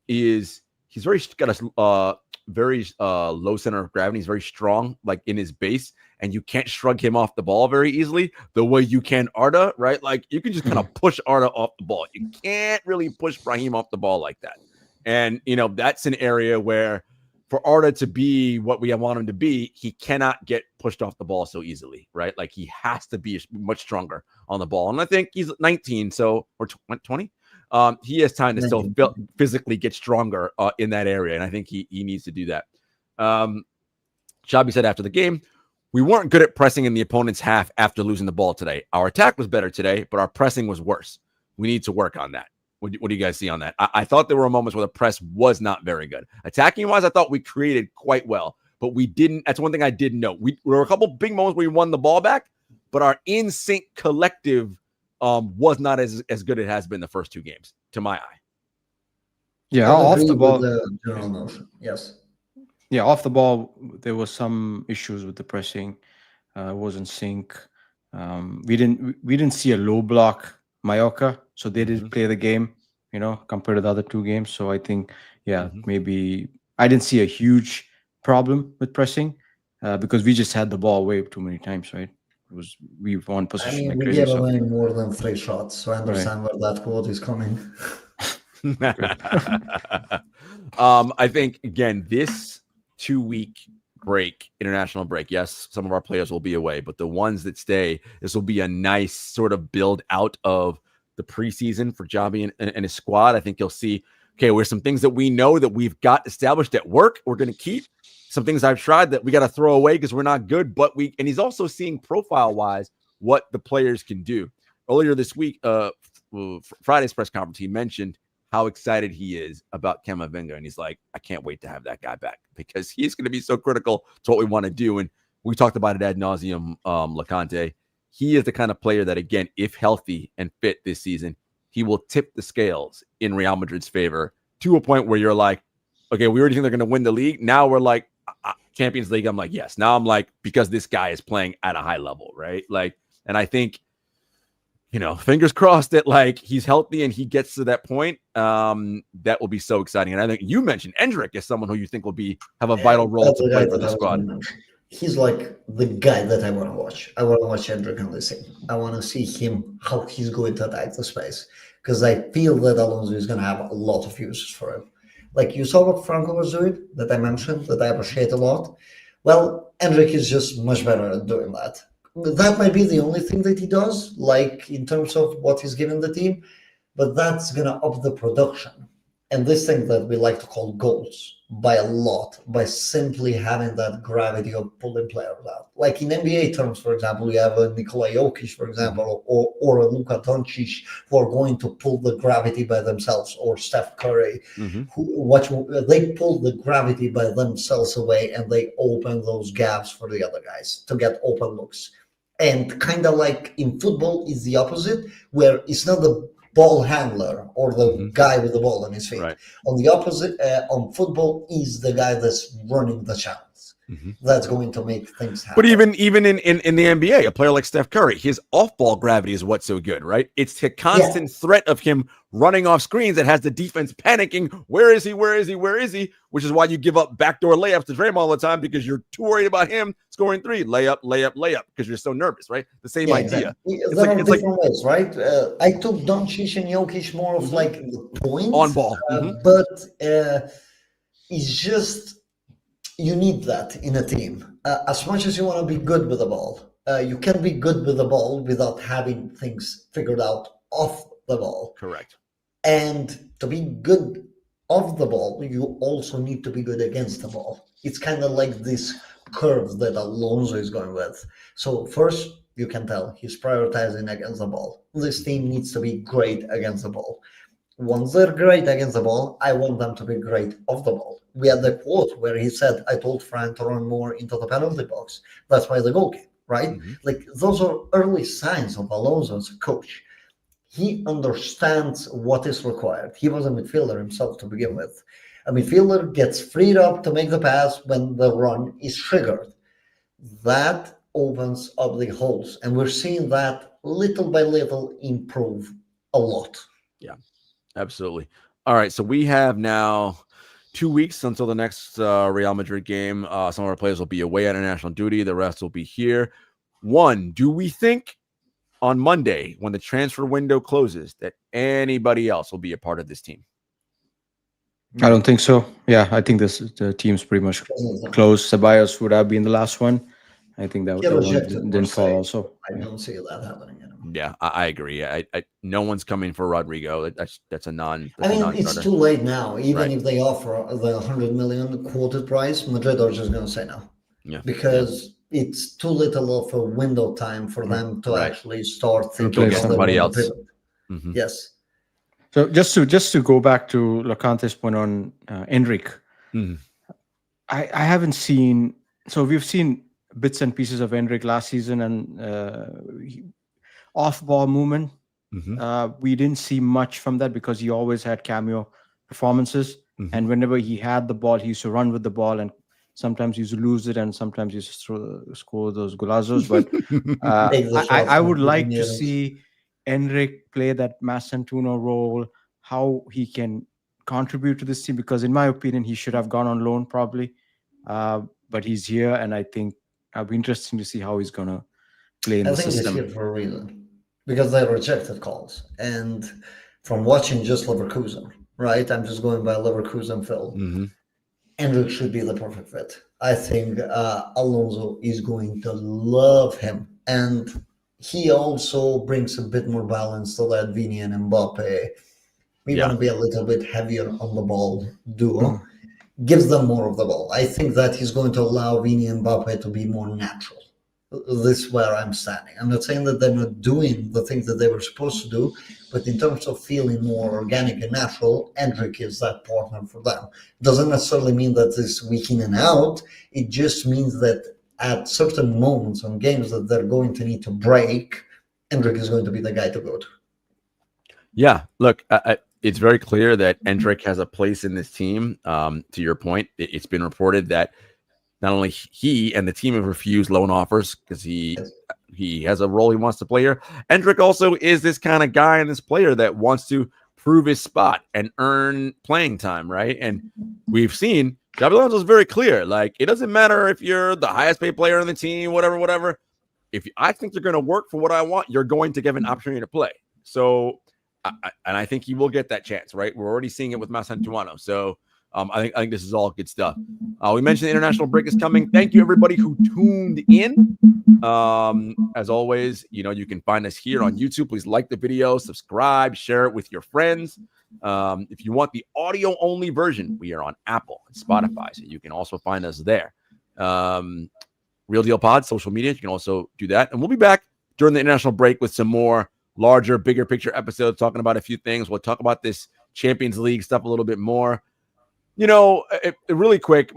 is he's got a very low center of gravity. He's very strong, like in his base, and you can't shrug him off the ball very easily the way you can Arda, right? Like you can just kind of push Arda off the ball. You can't really push Brahim off the ball like that. And that's an area where for Arda to be what we want him to be, he cannot get pushed off the ball so easily, right? Like he has to be much stronger on the ball. And I think he's 19, or 20. He has time to still physically get stronger in that area, and I think he needs to do that. Xabi said after the game, we weren't good at pressing in the opponent's half after losing the ball today. Our attack was better today, but our pressing was worse. We need to work on that. What do you guys see on that? I thought there were moments where the press was not very good. Attacking-wise, I thought we created quite well, but we didn't. That's one thing I didn't know. There were a couple big moments where we won the ball back, but our in-sync collective was not as good as it has been the first 2 games, to my eye. Yeah, off the ball. General notion. Yes. Yeah, off the ball, there was some issues with the pressing. It wasn't sync. We didn't see a low block Mallorca, so they didn't play the game, compared to the other 2 games. So I think, maybe I didn't see a huge problem with pressing because we just had the ball way too many times, right? We won position. We gave away more than 3 shots, so I understand where that quote is coming. I think again, this 2-week international break. Yes, some of our players will be away, but the ones that stay, this will be a nice sort of build out of the preseason for Xabi and his squad. I think you'll see, okay, where's some things that we know that we've got established at work, we're going to keep. Some things I've tried that we got to throw away because we're not good, and he's also seeing profile wise what the players can do. Earlier this week, Friday's press conference, he mentioned how excited he is about Camavinga. And he's like, I can't wait to have that guy back because he's going to be so critical to what we want to do. And we talked about it ad nauseum, Loconte. He is the kind of player that, again, if healthy and fit this season, he will tip the scales in Real Madrid's favor to a point where you're like, okay, we already think they're going to win the league. Now we're like, Champions League. I'm like, yes. Now I'm like, because this guy is playing at a high level, right? Like, and I think, fingers crossed that like he's healthy and he gets to that point. That will be so exciting. And I think you mentioned Endrick as someone who you think will have a vital role to play for the squad. He's like the guy that I want to watch. I want to watch Endrick on this team. I want to see him, how he's going to attack the space. Because I feel that Alonso is going to have a lot of uses for him. Like you saw what Franco was doing, that I mentioned, that I appreciate a lot. Well, Endrick is just much better at doing that. That might be the only thing that he does, like in terms of what he's given the team, but that's going to up the production. And this thing that we like to call goals by a lot, by simply having that gravity of pulling players out. Like in NBA terms, for example, we have a Nikola Jokic, for example, or a Luka Doncic who are going to pull the gravity by themselves, or Steph Curry, who they pull the gravity by themselves away and they open those gaps for the other guys to get open looks. And kind of like in football is the opposite, where it's not the ball handler or the guy with the ball on his feet. Right. On the opposite, on football, is the guy that's running the channels. That's going to make things happen. But even in the NBA, a player like Steph Curry, his off-ball gravity is what's so good, right? It's the constant threat of him running off screens that has the defense panicking. Where is he? Where is he? Where is he? Which is why you give up backdoor layups to Draymond all the time, because you're too worried about him scoring three. Layup, layup, layup, because you're so nervous, right? The same idea. Exactly. There are different ways, right? I took Doncic and Jokic more of like the point. On ball. But it's just, you need that in a team. As much as you want to be good with the ball, you can be good with the ball without having things figured out off the ball. Correct. And to be good off the ball, you also need to be good against the ball. It's kind of like this curve that Alonso is going with. So first, you can tell he's prioritizing against the ball. This team needs to be great against the ball. Once they're great against the ball, I want them to be great off the ball. We had the quote where he said, I told Fran to run more into the penalty box. That's why the goal came, right? Like, those are early signs of Alonso as a coach. He understands what is required. He was a midfielder himself to begin with. A midfielder gets freed up to make the pass when the run is triggered. That opens up the holes. And we're seeing that little by little improve a lot. Yeah, absolutely. All right, so we have now 2 weeks until the next Real Madrid game. Some of our players will be away on international duty. The rest will be here. One, do we think on Monday, when the transfer window closes, that anybody else will be a part of this team? I don't think so. Yeah, I think the team's pretty much closed. Ceballos would have been the last one. I think that one didn't fall also. I don't see that happening. Yeah, I agree. I no one's coming for Rodrigo. That's a non. I mean, it's too late now. Even if they offer the 100 million quoted price, Madrid are just going to say no. Yeah, because it's too little of a window time for them to actually start thinking of somebody else. Yes. So just to go back to Loconte's point on Endrick, I haven't seen. So we've seen bits and pieces of Endrick last season and off-ball movement. We didn't see much from that because he always had cameo performances. And whenever he had the ball, he used to run with the ball, and sometimes he used to lose it, and sometimes he used to score those golazos. But I would like to see Endrick play that Massantuno role, how he can contribute to this team, because in my opinion, he should have gone on loan probably. But he's here, and I think it'll be interesting to see how he's going to play in the system. I think he's here for a reason, because they rejected calls. And from watching just Leverkusen, right? I'm just going by Leverkusen film. Endrick should be the perfect fit. I think Alonso is going to love him. And he also brings a bit more balance to that Vini and Mbappe. We want to be a little bit heavier on the ball duo. Gives them more of the ball. I think that he's going to allow Vini and Mbappe to be more natural. this is where I'm standing. I'm not saying that they're not doing the things that they were supposed to do, but in terms of feeling more organic and natural, Endrick is that partner for them. Doesn't necessarily mean that it's week in and out. It just means that at certain moments on games that they're going to need to break, Endrick is going to be the guy to go to. Yeah, look, it's very clear that Endrick has a place in this team. To your point, it's been reported that not only he and the team have refused loan offers because he has a role he wants to play here. Endrick also is this kind of guy and this player that wants to prove his spot and earn playing time, right? And we've seen Xabi Alonso is very clear. Like, it doesn't matter if you're the highest paid player on the team, whatever. If I think you're going to work for what I want, you're going to give an opportunity to play. So, and I think he will get that chance, right? We're already seeing it with Masantuano. So, I think this is all good stuff. We mentioned the international break is coming. Thank you, everybody who tuned in. As always, you can find us here on YouTube. Please like the video, subscribe, share it with your friends. If you want the audio-only version, we are on Apple and Spotify, so you can also find us there. Real Deal Pod, social media, you can also do that. And we'll be back during the international break with some more larger, bigger picture episodes, talking about a few things. We'll talk about this Champions League stuff a little bit more. Really quick,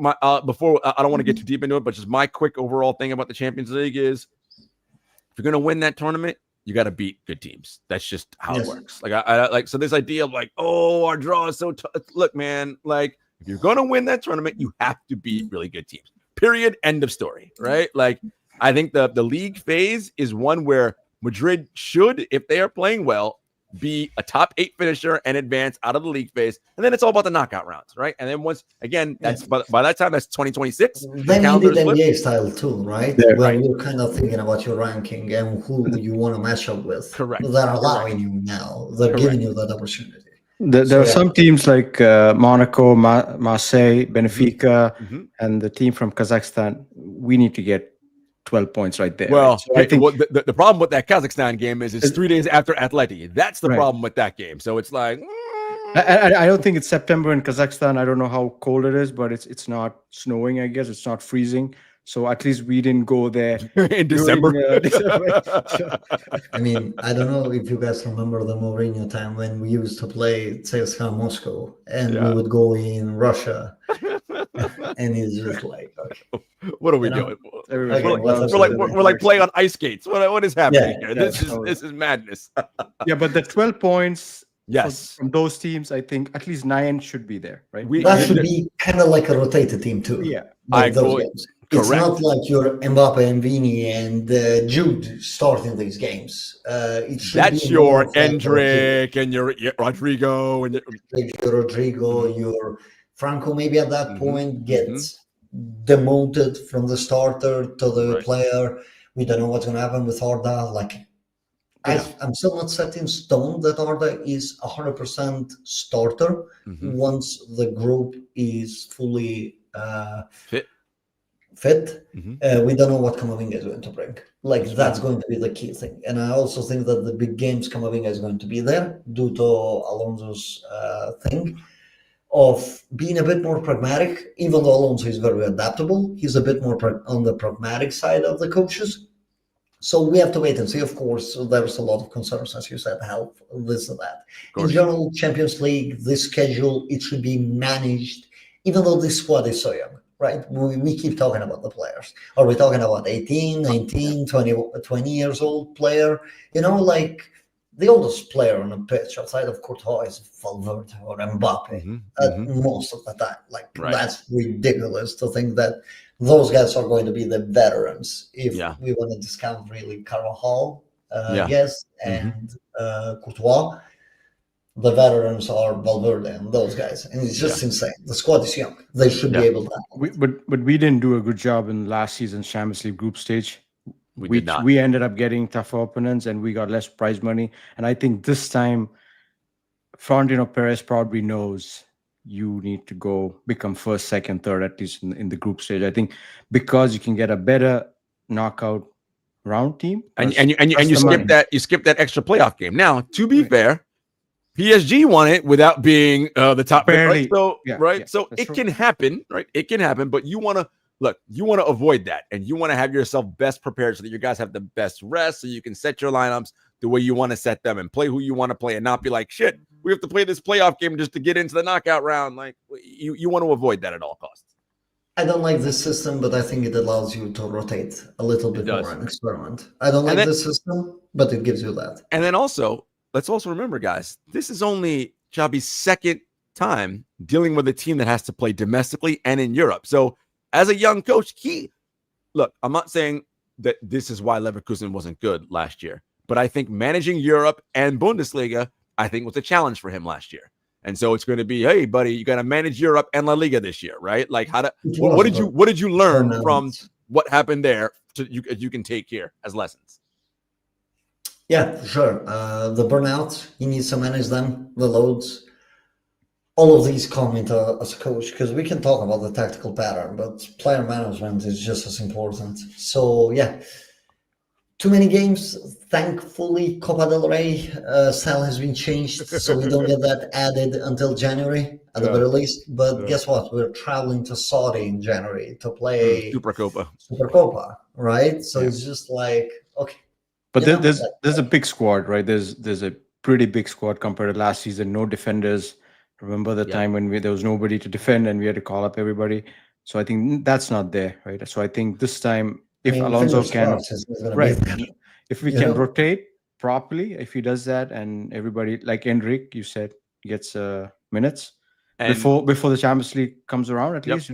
before I don't want to get too deep into it, but just my quick overall thing about the Champions League is if you're going to win that tournament, you got to beat good teams. That's just how it works. Like, I like, so this idea of like, oh, our draw is so tough. Look, man, like, if you're going to win that tournament, you have to beat really good teams. Period. End of story. Right. Like, I think the league phase is one where Madrid should, if they are playing well, be a top 8 finisher and advance out of the league phase, and then it's all about the knockout rounds, right? And then once again, that's by that time, that's 2026. They need it NBA style too, right? Yeah, when you're kind of thinking about your ranking and who you want to match up with. Correct. They're allowing you now. They're giving you that opportunity. There are some teams like Monaco, Marseille, Benfica, and the team from Kazakhstan. We need to get 12 points right there. Well, right? So I think the problem with that Kazakhstan game is it's 3 days after Atleti. That's the problem with that game. So it's like, I don't think it's September in Kazakhstan. I don't know how cold it is, but it's not snowing, I guess. It's not freezing. So at least we didn't go there in December. I mean, I don't know if you guys remember the Mourinho time when we used to play CSKA Moscow and we would go in Russia. And it's just like, okay. What are we doing? Okay, we're like playing on ice skates. What is happening here? This is madness. Yeah, but the 12 points yes from those teams, I think at least 9 should be there, right? That should be kind of like a rotated team too. Yeah, like those games. It's not like your Mbappe and Vini and Jude starting these games. That's your Endrick and your Rodrigo and your Rodrigo, your Franco maybe at that point gets demoted from the starter to the player. We don't know what's going to happen with Arda. Like, I'm still not set in stone that Arda is 100% starter once the group is fully fit. We don't know what Camavinga is going to bring. Like, that's going to be the key thing. And I also think that the big games Camavinga is going to be there due to Alonso's thing of being a bit more pragmatic. Even though Alonso is very adaptable, he's a bit more on the pragmatic side of the coaches. So we have to wait and see. Of course, there's a lot of concerns, as you said, health, this and that. In general, Champions League, this schedule, it should be managed, even though this squad is so young, right? We keep talking about the players. Are we talking about 18, 19, 20 years old player? Like, the oldest player on the pitch outside of Courtois is Valverde or Mbappe most of the time. Like, that's ridiculous to think that those guys are going to be the veterans. If we want to discount really Carvajal, yes, and Courtois, the veterans are Valverde and those guys. And it's just insane. The squad is young. They should be able to. But we didn't do a good job in last season's Champions League group stage. We did not. We ended up getting tougher opponents and we got less prize money. And I think this time, Florentino Perez probably knows you need to go become first, second, third, at least in the group stage. I think because you can get a better knockout round team. And you skip that extra playoff game. Now, to be fair, PSG won it without being the top pick, right? So it can happen, right? It can happen, but you want to look, you want to avoid that, and you want to have yourself best prepared so that your guys have the best rest, so you can set your lineups the way you want to set them and play who you want to play, and not be like, shit, we have to play this playoff game just to get into the knockout round. Like, you want to avoid that at all costs. I don't like this system, but I think it allows you to rotate a little bit more and experiment. I don't like this system, but it gives you that. And then also, let's also remember, guys, this is only Xabi's second time dealing with a team that has to play domestically and in Europe. So as a young coach, look, I'm not saying that this is why Leverkusen wasn't good last year, but I think managing Europe and Bundesliga, I think, was a challenge for him last year. And so it's going to be, hey, buddy, you got to manage Europe and La Liga this year, right? Like, what did you learn from what happened there you can take here as lessons? Yeah, for sure. The burnouts, he needs to manage them, the loads. All of these come into as a coach, because we can talk about the tactical pattern, but player management is just as important. So, yeah. Too many games. Thankfully, Copa del Rey style has been changed, so we don't get that added until January at the very least. But guess what? We're traveling to Saudi in January to play Supercopa, right? So it's just like, okay. But there's a big squad, right? There's a pretty big squad compared to last season. No defenders. Remember the time when there was nobody to defend and we had to call up everybody. So I think that's not there, right? So I think this time, if Alonso can, right, if we can rotate properly, if he does that, and everybody, like Enrique, you said, gets minutes before the Champions League comes around, at least,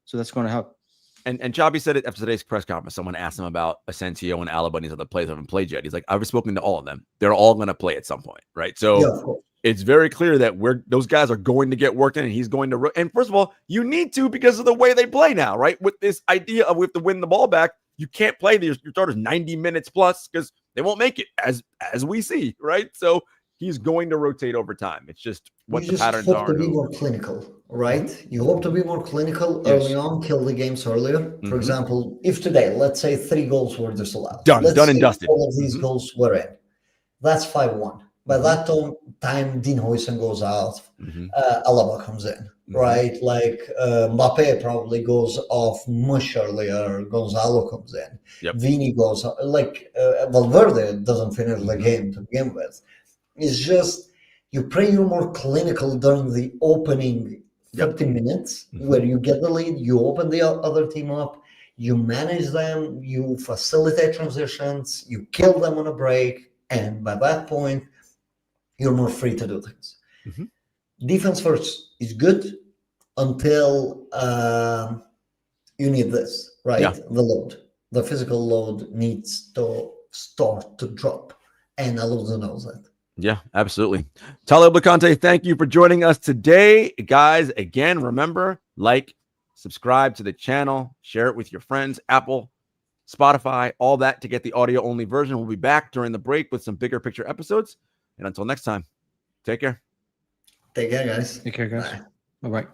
so that's going to help. And Xabi said it after today's press conference. Someone asked him about Asensio and Alaba and these other players haven't played yet. He's like, I've spoken to all of them. They're all going to play at some point, right? So it's very clear that those guys are going to get worked in, and he's going to. And first of all, you need to, because of the way they play now, right? With this idea of we have to win the ball back, you can't play your starters 90 minutes plus because they won't make it, as we see, right? So he's going to rotate over time. It's just what the patterns are. You hope to be more clinical, right? You hope to be more clinical early on, kill the games earlier. For example, if today, let's say 3 goals were disallowed. Done and dusted. All of these goals were in. That's 5-1. By that time, Dean Huijsen goes out, Alaba comes in, right? Like Mbappe probably goes off much earlier, Gonzalo comes in, Vini goes off, like Valverde doesn't finish the game to begin with. It's just, you pray you're more clinical during the opening 30 minutes where you get the lead, you open the other team up, you manage them, you facilitate transitions, you kill them on a break, and by that point, you're more free to do things. Defense first is good until you need this, right? The load, the physical load needs to start to drop, and Alonso knows that. Yeah, absolutely. Taalib Loconte, thank you for joining us today. Guys, again, remember, like, subscribe to the channel, share it with your friends, Apple, Spotify, all that to get the audio-only version. We'll be back during the break with some bigger picture episodes. And until next time, take care. Take care, guys. Take care, guys. Bye-bye.